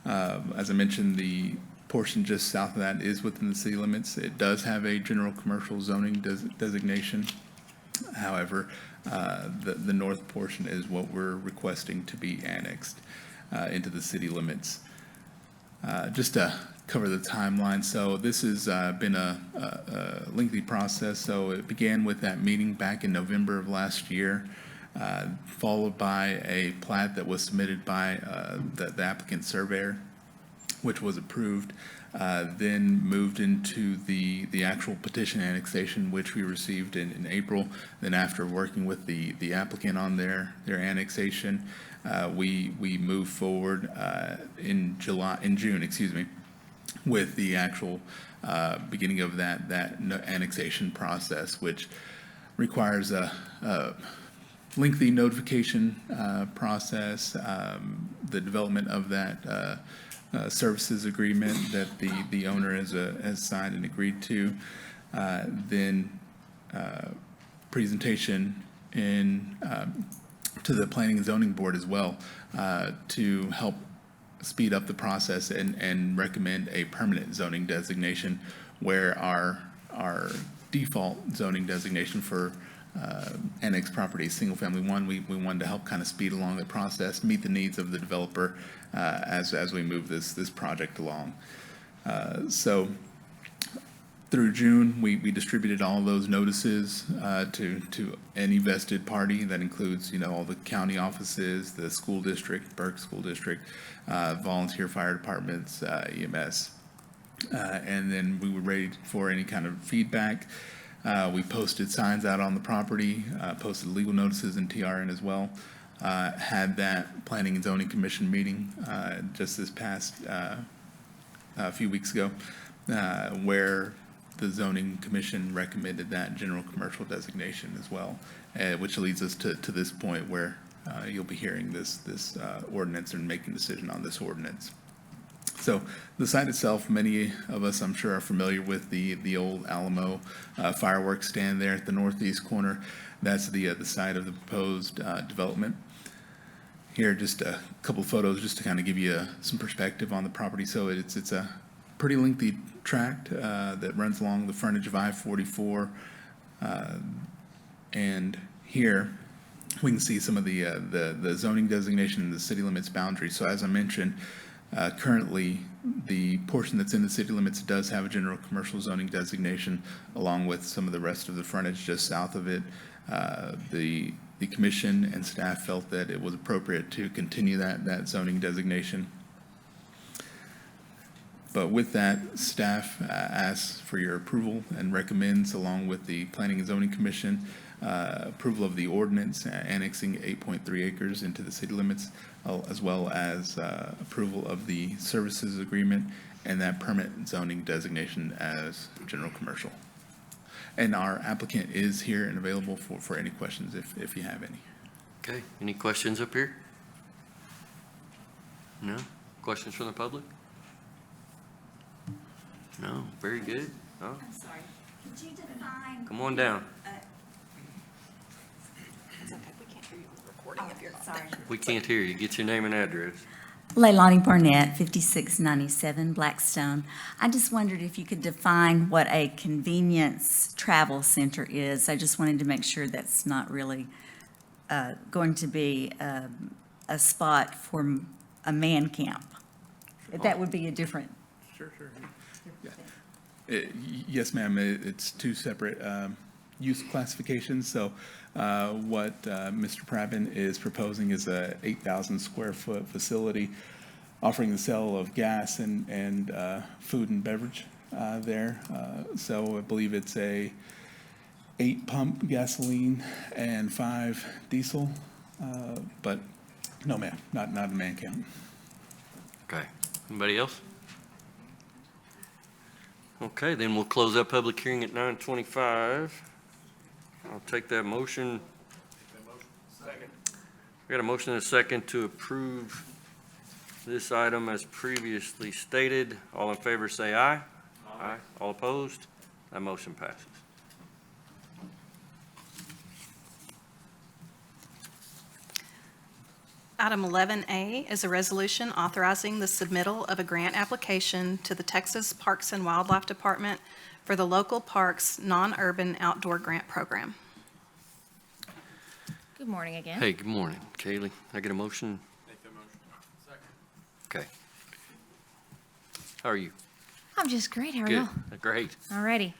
As I mentioned, the portion just south of that is within the city limits. It does have a general commercial zoning designation. However, the north portion is what we're requesting to be annexed into the city limits. Just to cover the timeline, so this has been a lengthy process. So it began with that meeting back in November of last year, followed by a plat that was submitted by the applicant surveyor, which was approved, then moved into the actual petition annexation, which we received in April. Then after working with the applicant on their annexation, we moved forward in June, with the actual beginning of that annexation process, which requires a lengthy notification process, the development of that services agreement that the owner has signed and agreed to, then presentation to the Planning and Zoning Board as well, to help speed up the process and recommend a permanent zoning designation, where our default zoning designation for annex properties, single family one, we wanted to help kind of speed along the process, meet the needs of the developer as we move this project along. So through June, we distributed all of those notices to any vested party. That includes, all the county offices, the school district, Burke School District, volunteer fire departments, EMS. And then we were ready for any kind of feedback. We posted signs out on the property, posted legal notices in TRN as well. Had that Planning and Zoning Commission meeting just this past a few weeks ago, where the Zoning Commission recommended that general commercial designation as well, which leads us to this point where you'll be hearing this ordinance and making a decision on this ordinance. So the site itself, many of us, I'm sure, are familiar with the old Alamo fireworks stand there at the northeast corner. That's the site of the proposed development. Here, just a couple of photos just to kind of give you some perspective on the property. So it's a pretty lengthy tract that runs along the frontage of I-44. And here we can see some of the zoning designation and the city limits boundary. So as I mentioned, currently the portion that's in the city limits does have a general commercial zoning designation, along with some of the rest of the frontage just south of it. The commission and staff felt that it was appropriate to continue that zoning designation. But with that, staff asks for your approval and recommends, along with the Planning and Zoning Commission, approval of the ordinance annexing 8.3 acres into the city limits, as well as approval of the services agreement and that permanent zoning designation as general commercial. And our applicant is here and available for any questions if you have any. Okay, any questions up here? No? Questions from the public? No, very good. Oh, I'm sorry. Could you define? come on down. It's okay, we can't hear you on the recording if you're not Sorry. We can't hear you. Get your name and address. Leilani Barnett, 5697 Blackstone. I just wondered if you could define what a convenience travel center is. I just wanted to make sure that's not really going to be a spot for a man camp. That would be a different. Sure. Yes, ma'am. It's two separate use classifications. So what Mr. Prabin is proposing is a 8,000 square foot facility offering the sale of gas and food and beverage there. So I believe it's 8 pump gasoline and 5 diesel. But no, ma'am, not a man count. Okay. Anybody else? Okay, then we'll close that public hearing at 9:25. I'll take that motion. We got a motion and a second to approve this item as previously stated. All in favor say aye. Aye. All opposed? That motion passes. Item 11A is a resolution authorizing the submittal of a grant application to the Texas Parks and Wildlife Department for the Local Parks Non-Urban Outdoor Grant Program. Good morning again. Hey, good morning. Kaylee, I get a motion? Make that motion. Okay. How are you? I'm just great. How are Good. you? Great. Alrighty.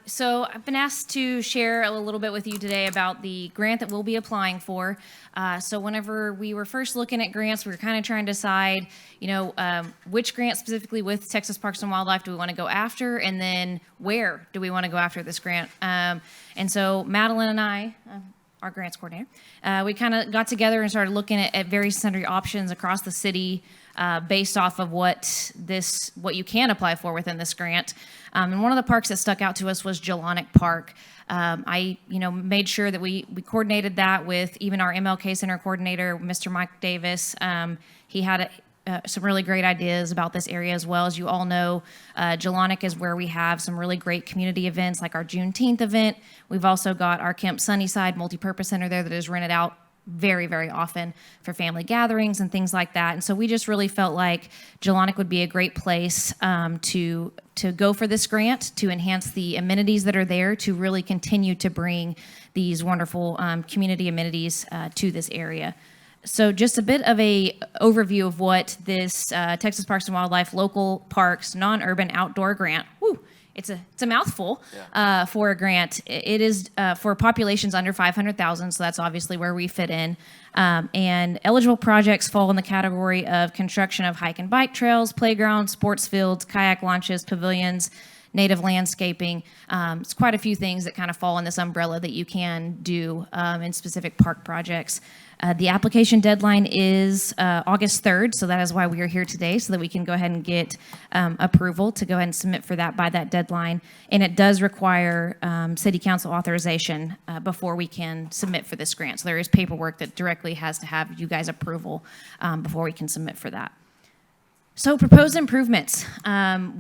So I've been asked to share a little bit with you today about the grant that we'll be applying for. So whenever we were first looking at grants, we were kind of trying to decide, which grant specifically with Texas Parks and Wildlife do we want to go after, and then where do we want to go after this grant? And so Madeline and I, our grants coordinator, we kind of got together and started looking at various sundry options across the city based off of what you can apply for within this grant. And one of the parks that stuck out to us was Jelonic Park. I made sure that we coordinated that with even our MLK Center coordinator, Mr. Mike Davis. He had some really great ideas about this area as well. As you all know, Jelonic is where we have some really great community events like our Juneteenth event. We've also got our Camp Sunnyside multipurpose center there that is rented out very, very often for family gatherings and things like that. And so we just really felt like Jelonic would be a great place to go for this grant, to enhance the amenities that are there, to really continue to bring these wonderful community amenities to this area. So just a bit of a overview of what this Texas Parks and Wildlife Local Parks Non-Urban Outdoor Grant, it's a mouthful for a grant. It is for populations under 500,000, so that's obviously where we fit in. And eligible projects fall in the category of construction of hike and bike trails, playgrounds, sports fields, kayak launches, pavilions, native landscaping. It's quite a few things that kind of fall in this umbrella that you can do in specific park projects. The application deadline is August 3rd, so that is why we are here today, so that we can go ahead and get approval to go ahead and submit for that by that deadline. And it does require city council authorization before we can submit for this grant. So there is paperwork that directly has to have you guys' approval before we can submit for that. So proposed improvements.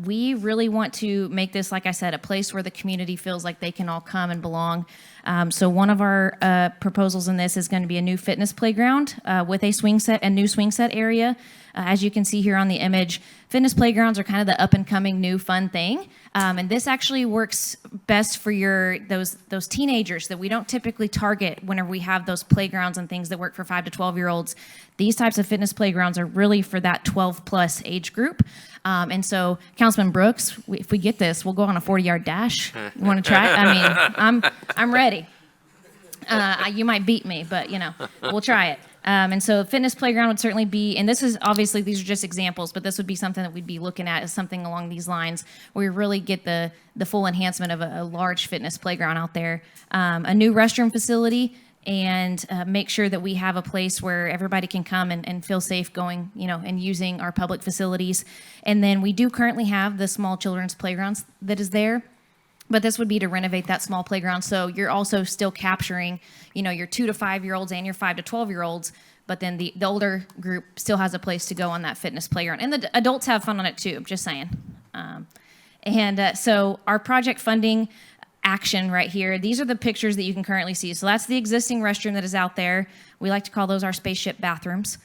We really want to make this, like I said, a place where the community feels like they can all come and belong. So one of our proposals in this is going to be a new fitness playground with a new swing set area. As you can see here on the image, fitness playgrounds are kind of the up and coming new fun thing. And this actually works best for those teenagers that we don't typically target whenever we have those playgrounds and things that work for 5 to 12-year-olds. These types of fitness playgrounds are really for that 12-plus age group. And so, Councilman Brooks, if we get this, we'll go on a 40-yard dash. You want to try it? I mean, I'm ready. You might beat me, but, we'll try it. And so fitness playground would certainly be, and this is obviously, these are just examples, but this would be something that we'd be looking at as something along these lines where we really get the full enhancement of a large fitness playground out there. A new restroom facility, and make sure that we have a place where everybody can come and feel safe going, and using our public facilities. And then we do currently have the small children's playgrounds that is there. But this would be to renovate that small playground. So you're also still capturing, your 2 to 5-year-olds and your 5 to 12-year-olds. But then the older group still has a place to go on that fitness playground. And the adults have fun on it too, just saying. So our project funding action right here, these are the pictures that you can currently see. So that's the existing restroom that is out there. We like to call those our spaceship bathrooms.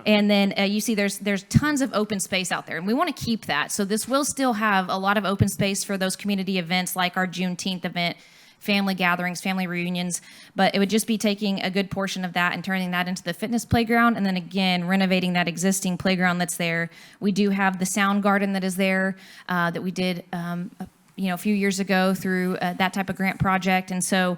And then you see there's tons of open space out there, and we want to keep that. So this will still have a lot of open space for those community events like our Juneteenth event, family gatherings, family reunions, but it would just be taking a good portion of that and turning that into the fitness playground, and then again, renovating that existing playground that's there. We do have the sound garden that is there that we did a few years ago through that type of grant project. And so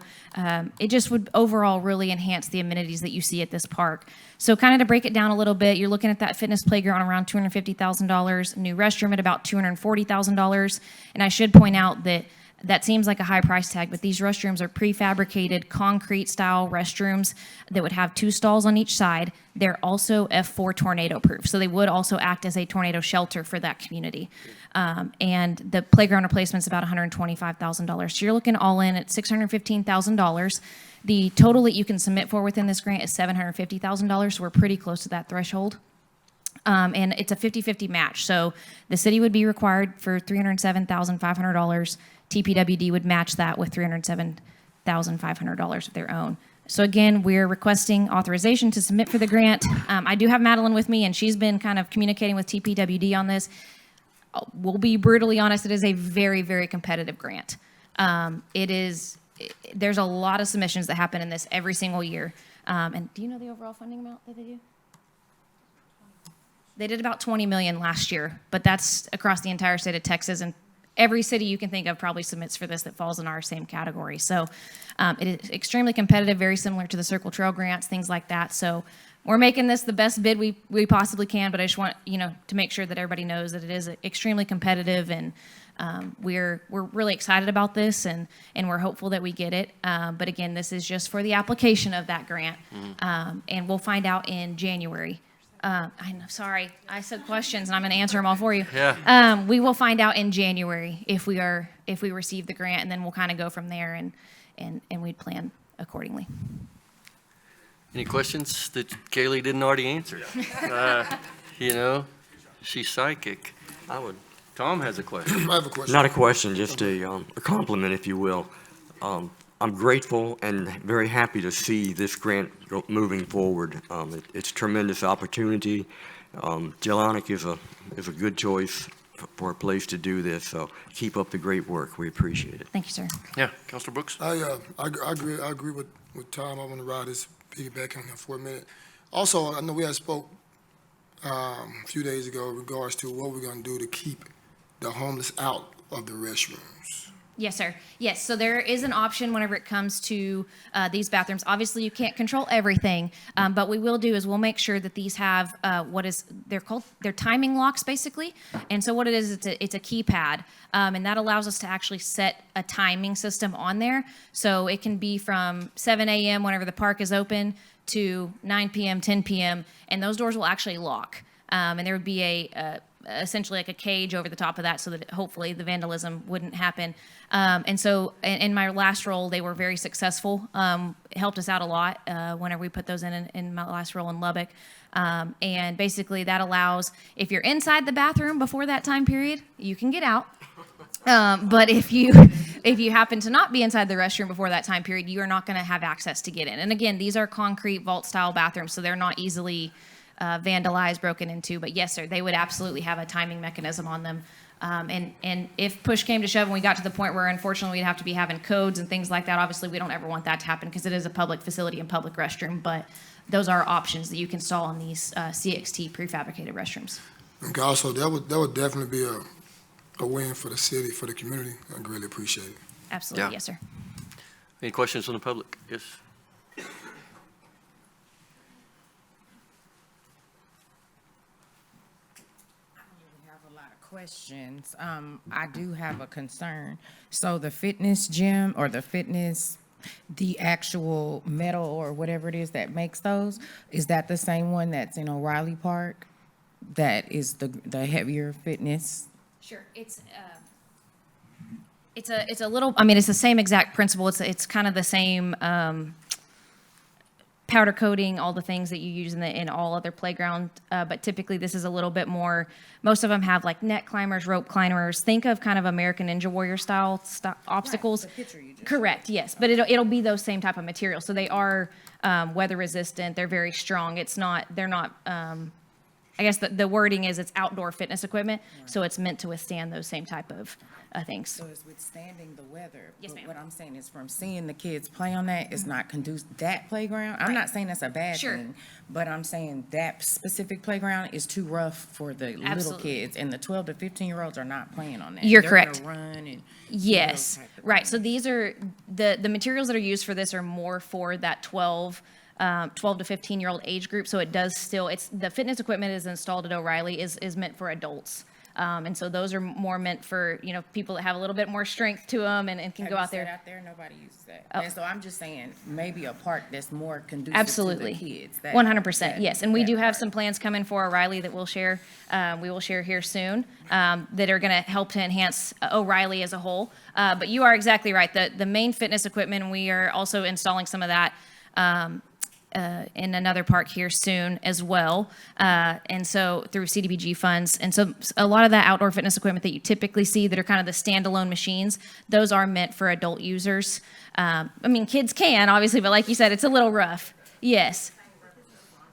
it just would overall really enhance the amenities that you see at this park. So kind of to break it down a little bit, you're looking at that fitness playground around $250,000, new restroom at about $240,000. And I should point out that that seems like a high price tag, but these restrooms are prefabricated concrete style restrooms that would have 2 stalls on each side. They're also F4 tornado proof, so they would also act as a tornado shelter for that community. And the playground replacement's about $125,000. So you're looking all in at $615,000. The total that you can submit for within this grant is $750,000, so we're pretty close to that threshold. And it's a 50-50 match. So the city would be required for $307,500. TPWD would match that with $307,500 of their own. So again, we're requesting authorization to submit for the grant. I do have Madeline with me, and she's been kind of communicating with TPWD on this. We'll be brutally honest, it is a very, very competitive grant. There's a lot of submissions that happen in this every single year. And do you know the overall funding amount that they do? They did about 20 million last year, but that's across the entire state of Texas, and every city you can think of probably submits for this that falls in our same category. So it is extremely competitive, very similar to the Circle Trail grants, things like that. So we're making this the best bid we possibly can, but I just want to make sure that everybody knows that it is extremely competitive, and we're really excited about this, and we're hopeful that we get it. But again, this is just for the application of that grant, and we'll find out in January. I'm sorry, I said questions, and I'm going to answer them all for you. Yeah. We will find out in January if we receive the grant, and then we'll kind of go from there, and we'd plan accordingly. Any questions that Kaylee didn't already answer? She's psychic. Tom has a question. I have a question. Not a question, just a compliment, if you will. I'm grateful and very happy to see this grant moving forward. It's a tremendous opportunity. Jelonic is a good choice for a place to do this, so keep up the great work. We appreciate it. Thank you, sir. Yeah, Councilor Brooks? I agree with Tom. I want to ride this piggyback on him for a minute. Also, I know we had spoke a few days ago in regards to what we're going to do to keep the homeless out of the restrooms. Yes, sir. Yes, so there is an option whenever it comes to these bathrooms. Obviously, you can't control everything, but what we will do is we'll make sure that these have they're timing locks, basically. And so what it is, it's a keypad, and that allows us to actually set a timing system on there. So it can be from 7 a.m. whenever the park is open to 9 p.m., 10 p.m., and those doors will actually lock. And there would be essentially like a cage over the top of that so that hopefully the vandalism wouldn't happen. And so in my last role, they were very successful. It helped us out a lot whenever we put those in my last role in Lubbock. And basically that allows, if you're inside the bathroom before that time period, you can get out. But if you happen to not be inside the restroom before that time period, you are not going to have access to get in. And again, these are concrete vault style bathrooms, so they're not easily vandalized, broken into. But yes, sir, they would absolutely have a timing mechanism on them. And if push came to shove and we got to the point where unfortunately we'd have to be having codes and things like that, obviously we don't ever want that to happen because it is a public facility and public restroom. But those are options that you can install on these CXT prefabricated restrooms. Okay, also, that would definitely be a win for the city, for the community. I really appreciate it. Absolutely, Yeah. yes, sir. Any questions from the public? Yes. Questions. I do have a concern. So the fitness gym or the actual metal or whatever it is that makes those, is that the same one that's in O'Reilly Park? That is the heavier fitness? Sure. It's a little, I mean, it's the same exact principle. It's kind of the same powder coating, all the things that you use in all other playground, but typically this is a little bit more, most of them have like net climbers, rope climbers. Think of kind of American Ninja Warrior style obstacles. Right, the picture you just Correct, yes, but it'll be those same type of materials. So they are weather resistant, they're very strong. They're not, I guess the wording is it's outdoor fitness equipment, so it's meant to withstand those same type of things. So it's withstanding the weather. Yes, But ma'am. what I'm saying is from seeing the kids play on that, it's not conducive, that playground, I'm not saying that's a bad Sure. thing, but I'm saying that specific playground is too rough for the little Absolutely. kids, and the 12 to 15-year-olds are not playing on that. You're They're correct. gonna run and. Yes, right. So these are, the materials that are used for this are more for that 12 to 15-year-old age group. So it does still, the fitness equipment is installed at O'Reilly is meant for adults. And so those are more meant for, people that have a little bit more strength to them and can go out there. Out there, nobody uses that. Oh. And so I'm just saying, maybe a park that's more conducive Absolutely. to the kids. 100%, yes. And we do have part. some plans coming for O'Reilly that we'll share, we will share here soon, that are going to help to enhance O'Reilly as a whole. But you are exactly right. The main fitness equipment, and we are also installing some of that in another park here soon as well. And so through CDBG funds. And so a lot of that outdoor fitness equipment that you typically see that are kind of the standalone machines, those are meant for adult users. Kids can, obviously, but like you said, it's a little rough. Yes.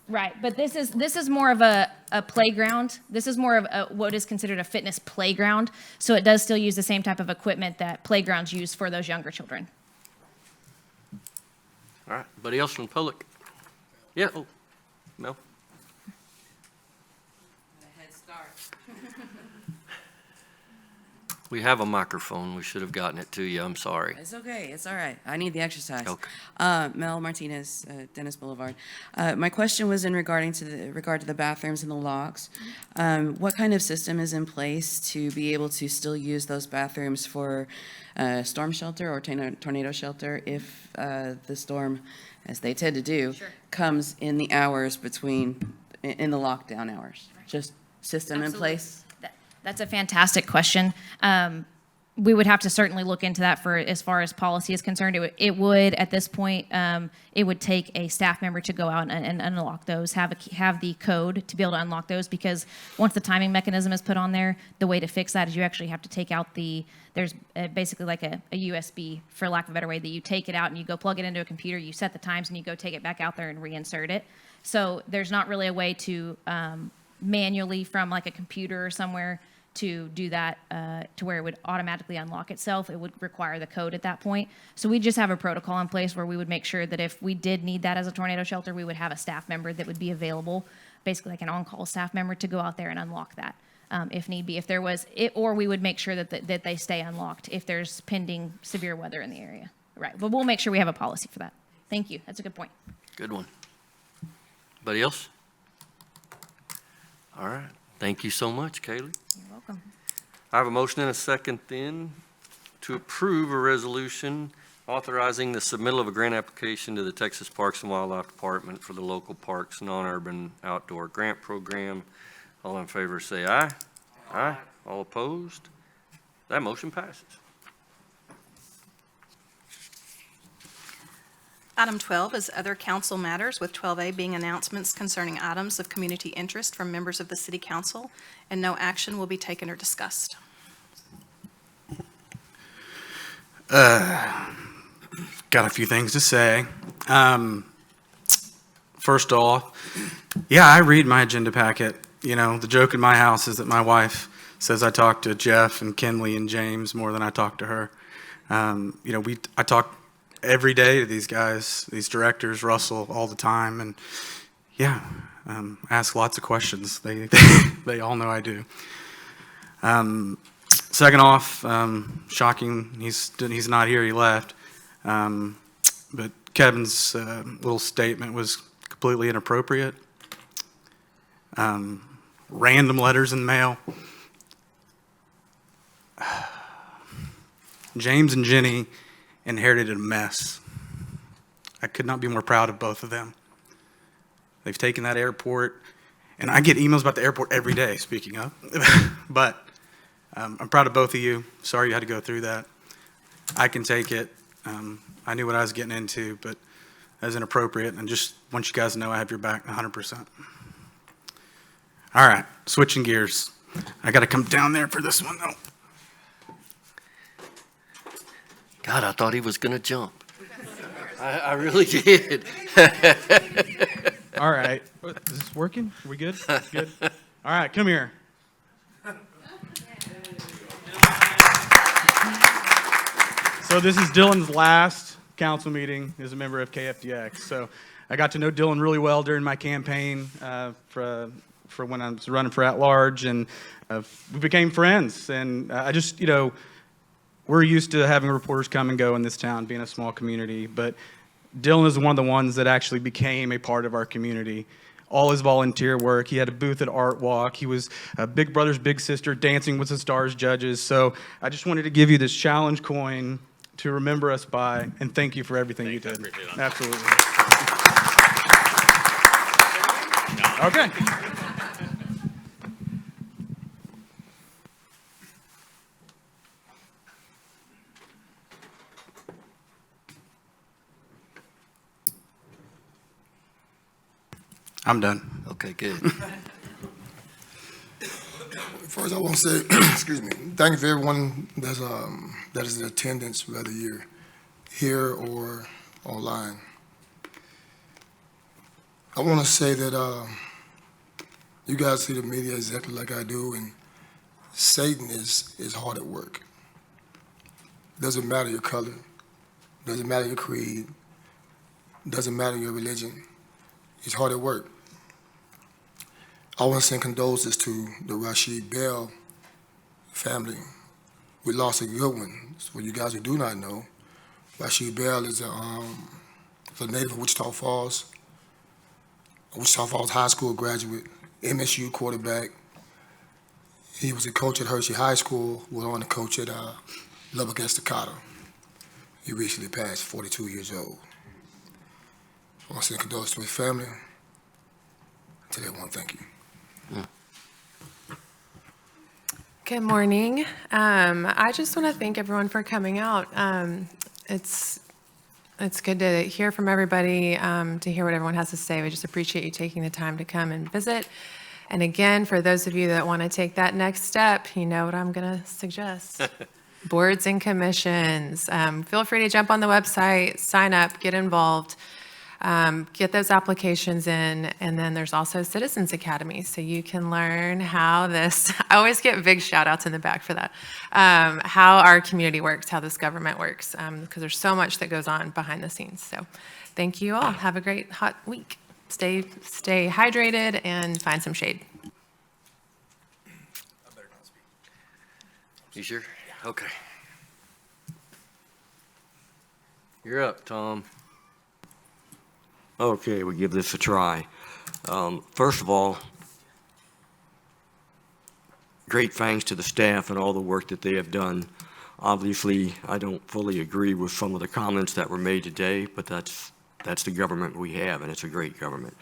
Right, but this is more of a playground. This is more of what is considered a fitness playground. So it does still use the same type of equipment that playgrounds use for those younger children. All right, anybody else from the public? Yeah, oh, Mel? Head start. We have a microphone. We should have gotten it to you. I'm sorry. It's okay. It's all right. I need the exercise. Okay. Mel Martinez, Dennis Boulevard. My question was in regard to the bathrooms and the locks. What kind of system is in place to be able to still use those bathrooms for storm shelter or tornado shelter if the storm, as they tend to do, comes in the hours in the lockdown hours? Just system in place? That's a fantastic question. We would have to certainly look into that for as far as policy is concerned. It would at this point, it would take a staff member to go out and unlock those, have the code to be able to unlock those, because once the timing mechanism is put on there, the way to fix that is you actually have to take out there's basically like a USB, for lack of a better way, that you take it out and you go plug it into a computer, you set the times, and you go take it back out there and reinsert it. So there's not really a way to manually from like a computer or somewhere to do that to where it would automatically unlock itself. It would require the code at that point. So we just have a protocol in place where we would make sure that if we did need that as a tornado shelter, we would have a staff member that would be available, basically like an on-call staff member, to go out there and unlock that if need be. If there was it, or we would make sure that they stay unlocked if there's pending severe weather in the area. Right, but we'll make sure we have a policy for that. Thank you. That's a good point. Good one. Anybody else? All right. Thank you so much, Kaylee. You're welcome. I have a motion and a second then to approve a resolution authorizing the submittal of a grant application to the Texas Parks and Wildlife Department for the local parks non-urban outdoor grant program. All in favor say aye. Aye. All opposed? That motion passes. Item 12 is other council matters, with 12A being announcements concerning items of community interest from members of the city council, and no action will be taken or discussed. Got a few things to say. First off, yeah, I read my agenda packet. You know, the joke in my house is that my wife says I talk to Jeff and Kinley and James more than I talk to her. I talk every day to these guys, these directors, Russell, all the time, and yeah, ask lots of questions. They all know I do. Second off, shocking, he's not here, he left. But Kevin's little statement was completely inappropriate. Random letters in the mail. James and Jenny inherited a mess. I could not be more proud of both of them. They've taken that airport, and I get emails about the airport every day, speaking of, but I'm proud of both of you. Sorry you had to go through that. I can take it. I knew what I was getting into, but that was inappropriate, and just want you guys to know I have your back 100%. All right, switching gears. I got to come down there for this one, though. God, I thought he was going to jump. I really did. All right. Is this working? Are we good? Good. All right, come here. So this is Dylan's last council meeting as a member of KFDX. So I got to know Dylan really well during my campaign for when I was running for at-large, and we became friends. And I just, we're used to having reporters come and go in this town, being a small community, but Dylan is one of the ones that actually became a part of our community all his volunteer work. He had a booth at Art Walk. He was Big Brothers Big Sister, Dancing with the Stars judges. So I just wanted to give you this challenge coin to remember us by, and thank you for everything you did. Absolutely. Okay. I'm done. Okay, good. First, I want to say, excuse me, thank you for everyone that is in attendance, whether you're here or online. I want to say that you guys see the media exactly like I do, and Satan is hard at work. Doesn't matter your color, doesn't matter your creed, doesn't matter your religion. He's hard at work. I want to send condolences to the Rashid Bell family. We lost a good one. For you guys who do not know, Rashid Bell is a native of Wichita Falls High School graduate, MSU quarterback. He was a coach at Hershey High School, went on to coach at Lubbock Estacado. He recently passed, 42 years old. I want to send condolences to his family. Tell everyone thank you. Good morning. I just want to thank everyone for coming out. It's good to hear from everybody, to hear what everyone has to say. We just appreciate you taking the time to come and visit. And again, for those of you that want to take that next step, you know what I'm going to suggest. Boards and commissions. Feel free to jump on the website, sign up, get involved. Get those applications in, and then there's also Citizens Academy, so you can learn how this, I always get big shout outs in the back for that, how our community works, how this government works, because there's so much that goes on behind the scenes. So thank you all. Have a great hot week. Stay hydrated and find some shade. You sure? Okay. You're up, Tom. Okay, we'll give this a try. First of all, great thanks to the staff and all the work that they have done. Obviously, I don't fully agree with some of the comments that were made today, but that's the government we have, and it's a great government.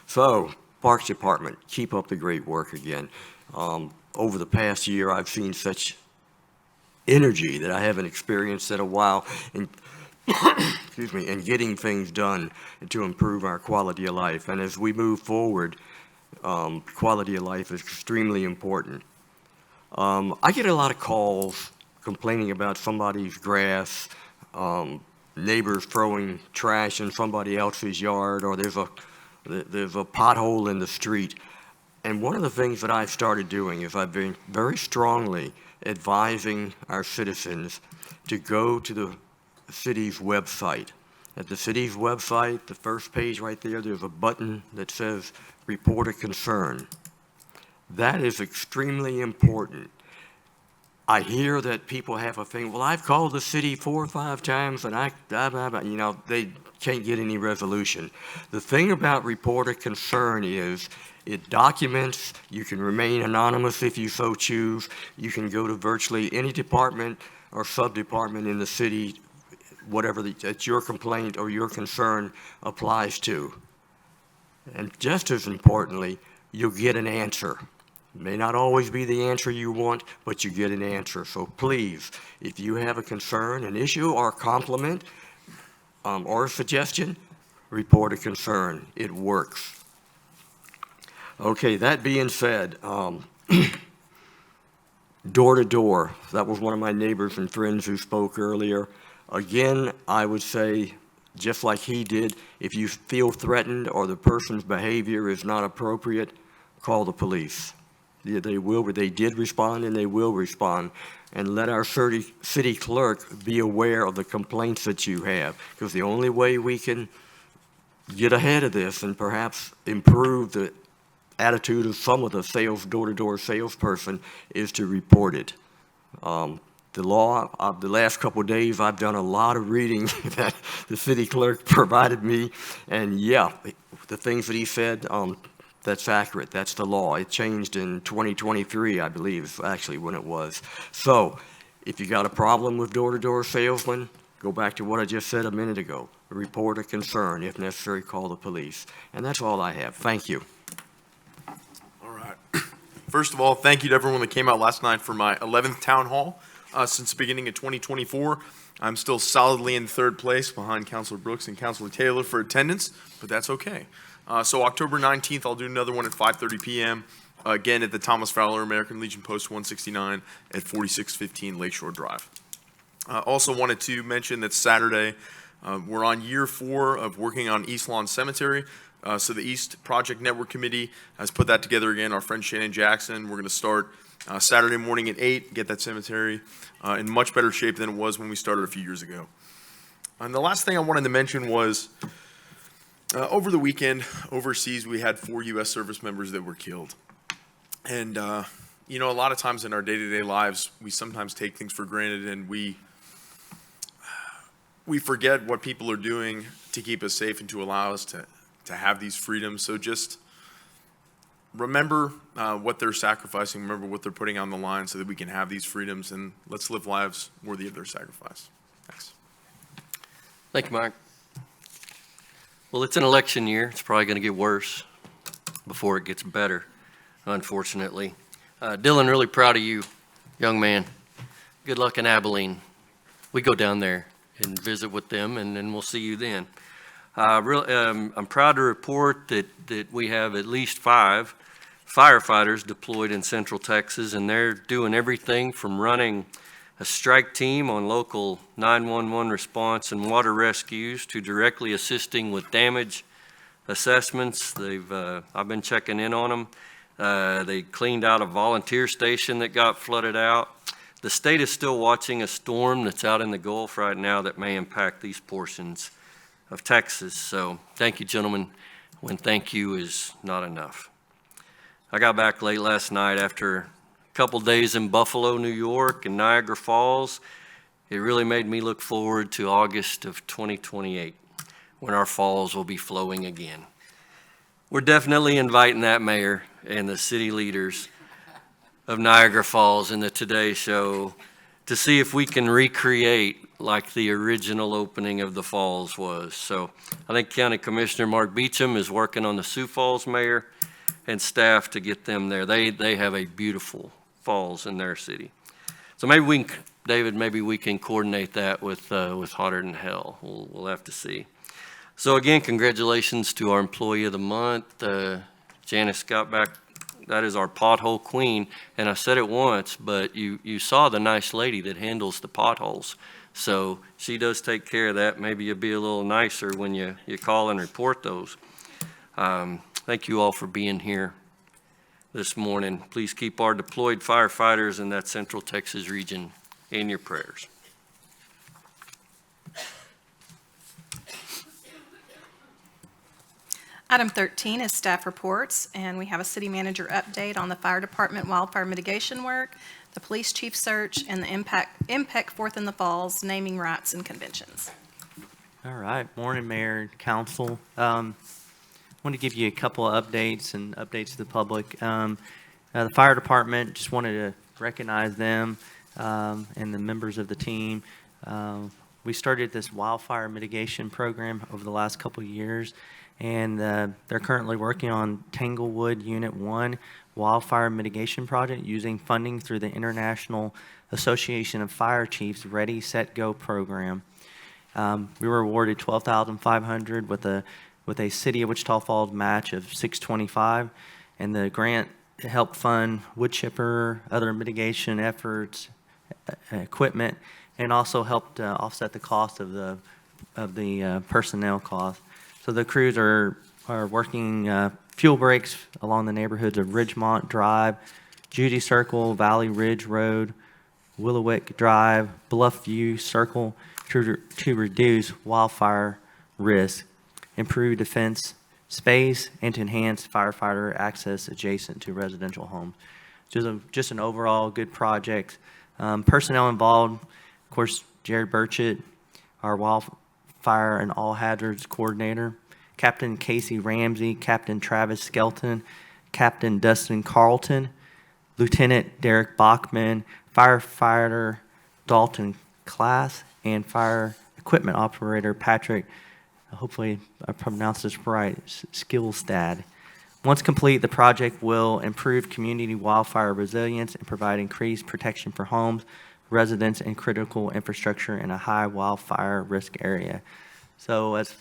So, Parks Department, keep up the great work again. Over the past year, I've seen such energy that I haven't experienced in a while. Excuse me, and getting things done to improve our quality of life. And as we move forward, quality of life is extremely important. I get a lot of calls complaining about somebody's grass, neighbors throwing trash in somebody else's yard, or there's a pothole in the street. And one of the things that I've started doing is I've been very strongly advising our citizens to go to the city's website. At the city's website, the first page right there, there's a button that says Report a Concern. That is extremely important. I hear that people have a thing, well, I've called the city 4 or 5 times and they can't get any resolution. The thing about Report a Concern is it documents, you can remain anonymous if you so choose, you can go to virtually any department or sub-department in the city, whatever that your complaint or your concern applies to. And just as importantly, you'll get an answer. It may not always be the answer you want, but you get an answer. So please, if you have a concern, an issue, or a compliment, or a suggestion, report a concern. It works. Okay, that being said, door to door, that was one of my neighbors and friends who spoke earlier. Again, I would say, just like he did, if you feel threatened or the person's behavior is not appropriate, call the police. They did respond and they will respond. And let our city clerk be aware of the complaints that you have, because the only way we can get ahead of this and perhaps improve the attitude of some of the door-to-door salesperson is to report it. The law, the last couple of days, I've done a lot of reading that the city clerk provided me, and yeah, the things that he said, That's accurate. That's the law. It changed in 2023, I believe, is actually when it was. So if you got a problem with door-to-door salesmen, go back to what I just said a minute ago. Report a concern. If necessary, call the police. And that's all I have. Thank you. All right. First of all, thank you to everyone that came out last night for my 11th town hall since the beginning of 2024. I'm still solidly in third place behind Councilor Brooks and Councilor Taylor for attendance, but that's okay. So October 19th, I'll do another one at 5:30 p.m., again at the Thomas Fowler American Legion Post 169 at 4615 Lakeshore Drive. Also wanted to mention that Saturday, we're on year 4 of working on East Lawn Cemetery. So the East Project Network Committee has put that together again. Our friend Shannon Jackson, we're going to start Saturday morning at 8, get that cemetery in much better shape than it was when we started a few years ago. And the last thing I wanted to mention was over the weekend, overseas, we had 4 U.S. service members that were killed. And, you know, a lot of times in our day-to-day lives, we sometimes take things for granted and we forget what people are doing to keep us safe and to allow us to have these freedoms. So just remember what they're sacrificing, remember what they're putting on the line so that we can have these freedoms, and let's live lives worthy of their sacrifice. Thanks. Thank you, Mike. Well, it's an election year. It's probably going to get worse before it gets better, unfortunately. Dylan, really proud of you, young man. Good luck in Abilene. We go down there and visit with them, and then we'll see you then. I'm proud to report that we have at least 5 firefighters deployed in Central Texas, and they're doing everything from running a strike team on local 911 response and water rescues to directly assisting with damage assessments. I've been checking in on them. They cleaned out a volunteer station that got flooded out. The state is still watching a storm that's out in the Gulf right now that may impact these portions of Texas. So thank you, gentlemen, when thank you is not enough. I got back late last night after a couple days in Buffalo, New York, and Niagara Falls. It really made me look forward to August of 2028, when our falls will be flowing again. We're definitely inviting that mayor and the city leaders of Niagara Falls in the Today Show to see if we can recreate like the original opening of the falls was. So I think County Commissioner Mark Beecham is working on the Sioux Falls mayor and staff to get them there. They have a beautiful falls in their city. So maybe we can, David, maybe we can coordinate that with Hotter Than Hell. We'll have to see. So again, congratulations to our Employee of the Month. Janice got back. That is our pothole queen. And I said it once, but you saw the nice lady that handles the potholes. So she does take care of that. Maybe you'll be a little nicer when you call and report those. Thank you all for being here this morning. Please keep our deployed firefighters in that Central Texas region in your prayers. Item 13 is staff reports, and we have a city manager update on the fire department wildfire mitigation work, the police chief search, and the impact Fourth in the Falls naming rights and conventions. All right, morning, Mayor and Council. I want to give you a couple of updates and updates to the public. The fire department, just wanted to recognize them and the members of the team. We started this wildfire mitigation program over the last couple of years, and they're currently working on Tanglewood Unit 1 wildfire mitigation project using funding through the International Association of Fire Chiefs Ready, Set, Go program. We were awarded $12,500 with a City of Wichita Falls match of $625, and the grant helped fund wood chipper, other mitigation efforts, equipment, and also helped offset the cost of the personnel cost. So the crews are working fuel breaks along the neighborhoods of Ridgemont Drive, Judy Circle, Valley Ridge Road, Willowick Drive, Bluffview Circle to reduce wildfire risk, improve defense space, and to enhance firefighter access adjacent to residential homes. Just an overall good project. Personnel involved, of course, Jared Burchett, our wildfire and all hazards coordinator, Captain Casey Ramsey, Captain Travis Skelton, Captain Dustin Carlton, Lieutenant Derek Bachman, Firefighter Dalton Class, and Fire Equipment Operator Patrick, hopefully I pronounced this right, Skillstad. Once complete, the project will improve community wildfire resilience and provide increased protection for homes, residents, and critical infrastructure in a high wildfire risk area. So as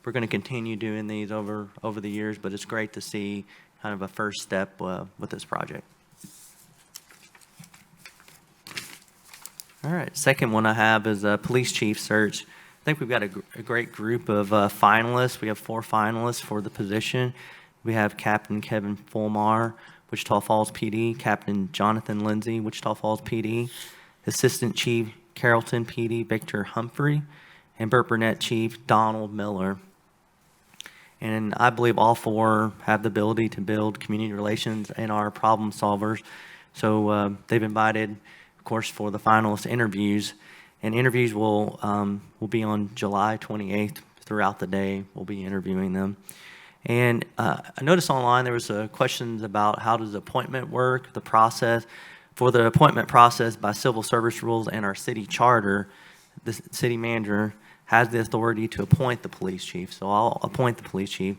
we're going to continue doing these over the years, but it's great to see kind of a first step with this project. All right, second one I have is a police chief search. I think we've got a great group of finalists. We have 4 finalists for the position. We have Captain Kevin Fulmar, Wichita Falls PD, Captain Jonathan Lindsay, Wichita Falls PD, Assistant Chief Carrollton PD, Victor Humphrey, and Burt Burnett Chief Donald Miller. And I believe all 4 have the ability to build community relations and are problem solvers. So they've invited, of course, for the finalist interviews. And interviews will be on July 28th throughout the day. We'll be interviewing them. And I noticed online there was questions about how does appointment work, the process. For the appointment process by civil service rules and our city charter, the city manager has the authority to appoint the police chief. So I'll appoint the police chief.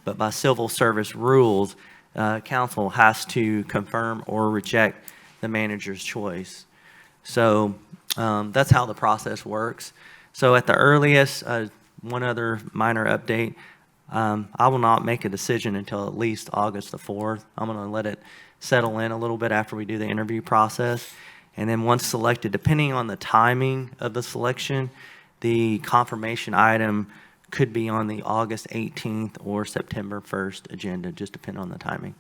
But by civil service rules, council has to confirm or reject the manager's choice. So that's how the process works. So at the earliest, one other minor update, I will not make a decision until at least August the 4th. I'm going to let it settle in a little bit after we do the interview process. And then once selected, depending on the timing of the selection, the confirmation item could be on the August 18th or September 1st agenda, just depending on the timing.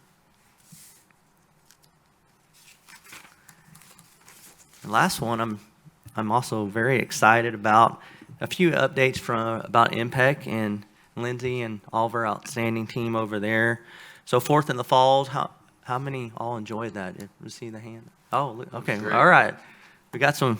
The last one, I'm also very excited about a few updates about MPEC and Lindsay and all of our outstanding team over there. So 4th in the Falls, how many all enjoyed that? Did you see the hand? Oh, okay, all right. We got some.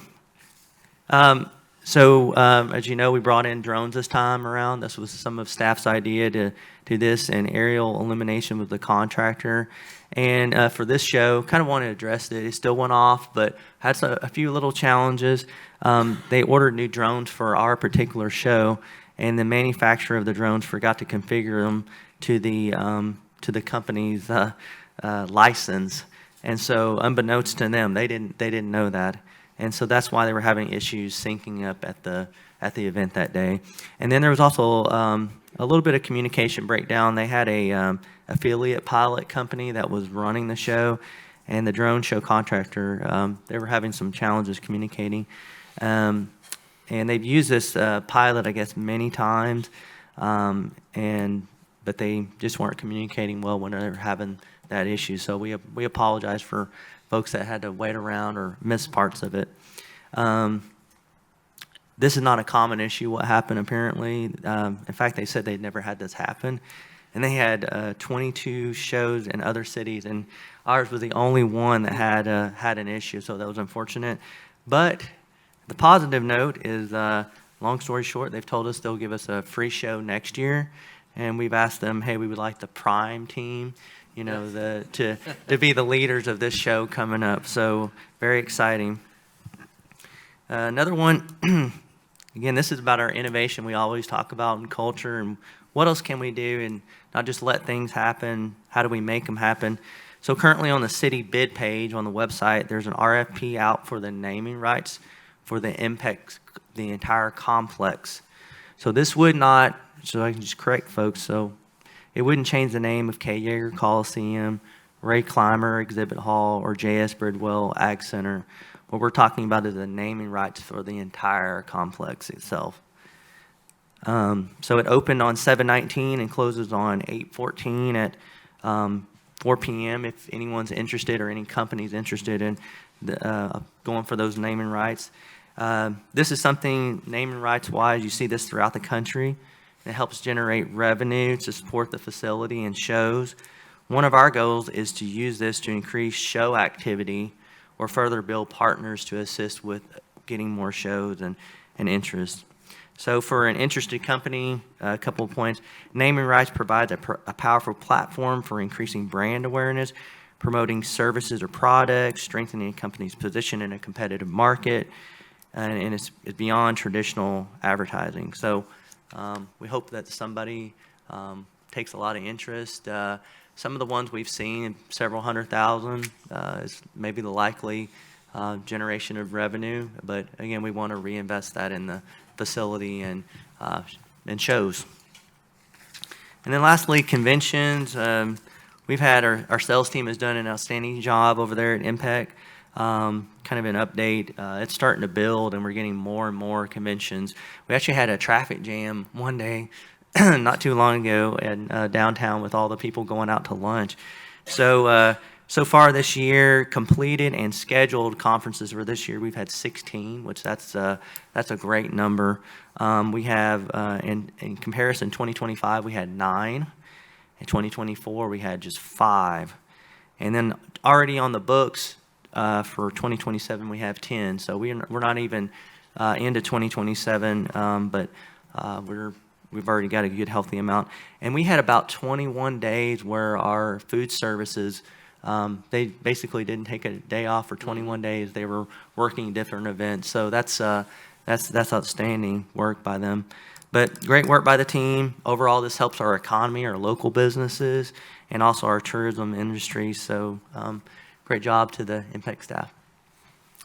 As you know, we brought in drones this time around. This was some of staff's idea to do this, and aerial illumination with the contractor. And for this show, kind of wanted to address it. It still went off, but had a few little challenges. They ordered new drones for our particular show, and the manufacturer of the drones forgot to configure them to the company's license. And so, unbeknownst to them, they didn't know that. And so that's why they were having issues syncing up at the event that day. And then there was also a little bit of communication breakdown. They had a affiliate pilot company that was running the show, and the drone show contractor, they were having some challenges communicating. And they've used this pilot, I guess, many times, but they just weren't communicating well when they were having that issue. So we apologize for folks that had to wait around or miss parts of it. This is not a common issue, what happened apparently. In fact, they said they'd never had this happen. And they had 22 shows in other cities, and ours was the only one that had an issue, so that was unfortunate. But the positive note is, long story short, they've told us they'll give us a free show next year, and we've asked them, hey, we would like the prime team, to be the leaders of this show coming up. So very exciting. Another one, again, this is about our innovation we always talk about in culture, and what else can we do and not just let things happen, how do we make them happen? So currently on the city bid page on the website, there's an RFP out for the naming rights for the MPEC, the entire complex. So this would not, so I can just correct folks, so it wouldn't change the name of K. Yeager Coliseum, Ray Clymer Exhibit Hall, or J.S. Bridwell Ag Center. What we're talking about is the naming rights for the entire complex itself. So it opened on 7/19 and closes on 8/14 at 4 p.m. if anyone's interested or any company's interested in going for those naming rights. This is something, naming rights wise, you see this throughout the country. It helps generate revenue to support the facility and shows. One of our goals is to use this to increase show activity or further build partners to assist with getting more shows and interest. So for an interested company, a couple of points. Naming rights provides a powerful platform for increasing brand awareness, promoting services or products, strengthening a company's position in a competitive market, and it's beyond traditional advertising. So we hope that somebody takes a lot of interest. Some of the ones we've seen, several 100,000, is maybe the likely generation of revenue. But again, we want to reinvest that in the facility and shows. And then lastly, conventions. We've had our sales team has done an outstanding job over there at Impact. Kind of an update. It's starting to build, and we're getting more and more conventions. We actually had a traffic jam one day not too long ago in downtown with all the people going out to lunch. So so far this year, completed and scheduled conferences for this year, we've had 16, which that's a great number. We have, in comparison, 2025, we had 9. In 2024, we had just 5. And then already on the books for 2027, we have 10. So we're not even into 2027, but we've already got a good, healthy amount. And we had about 21 days where our food services, they basically didn't take a day off for 21 days. They were working different events. So that's outstanding work by them. But great work by the team. Overall, this helps our economy, our local businesses, and also our tourism industry. So great job to the Impact staff.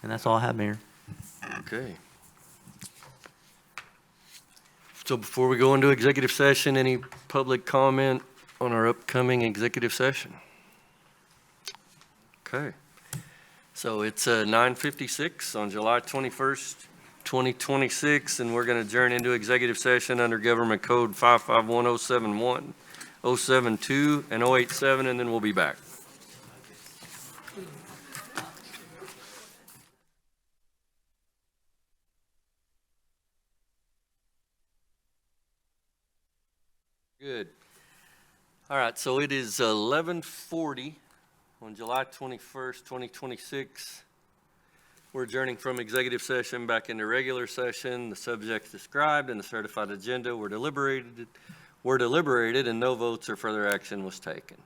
And that's all I have, Mayor. Okay. So before we go into executive session, any public comment on our upcoming executive session? Okay. So it's 9:56 on July 21st, 2026, and we're going to adjourn into executive session under Government Code 551071, 072, and 087, and then we'll be back. Good. All right, so it is 11:40 on July 21st, 2026. We're adjourning from executive session back into regular session. The subjects described in the certified agenda were deliberated, and no votes or further action was taken.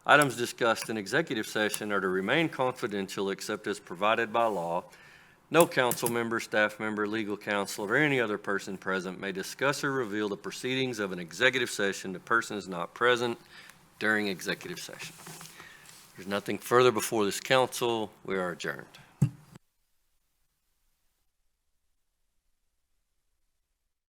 Items discussed in executive session are to remain confidential except as provided by law. No council member, staff member, legal counsel, or any other person present may discuss or reveal the proceedings of an executive session to persons not present during executive session. There's nothing further before this council. We are adjourned.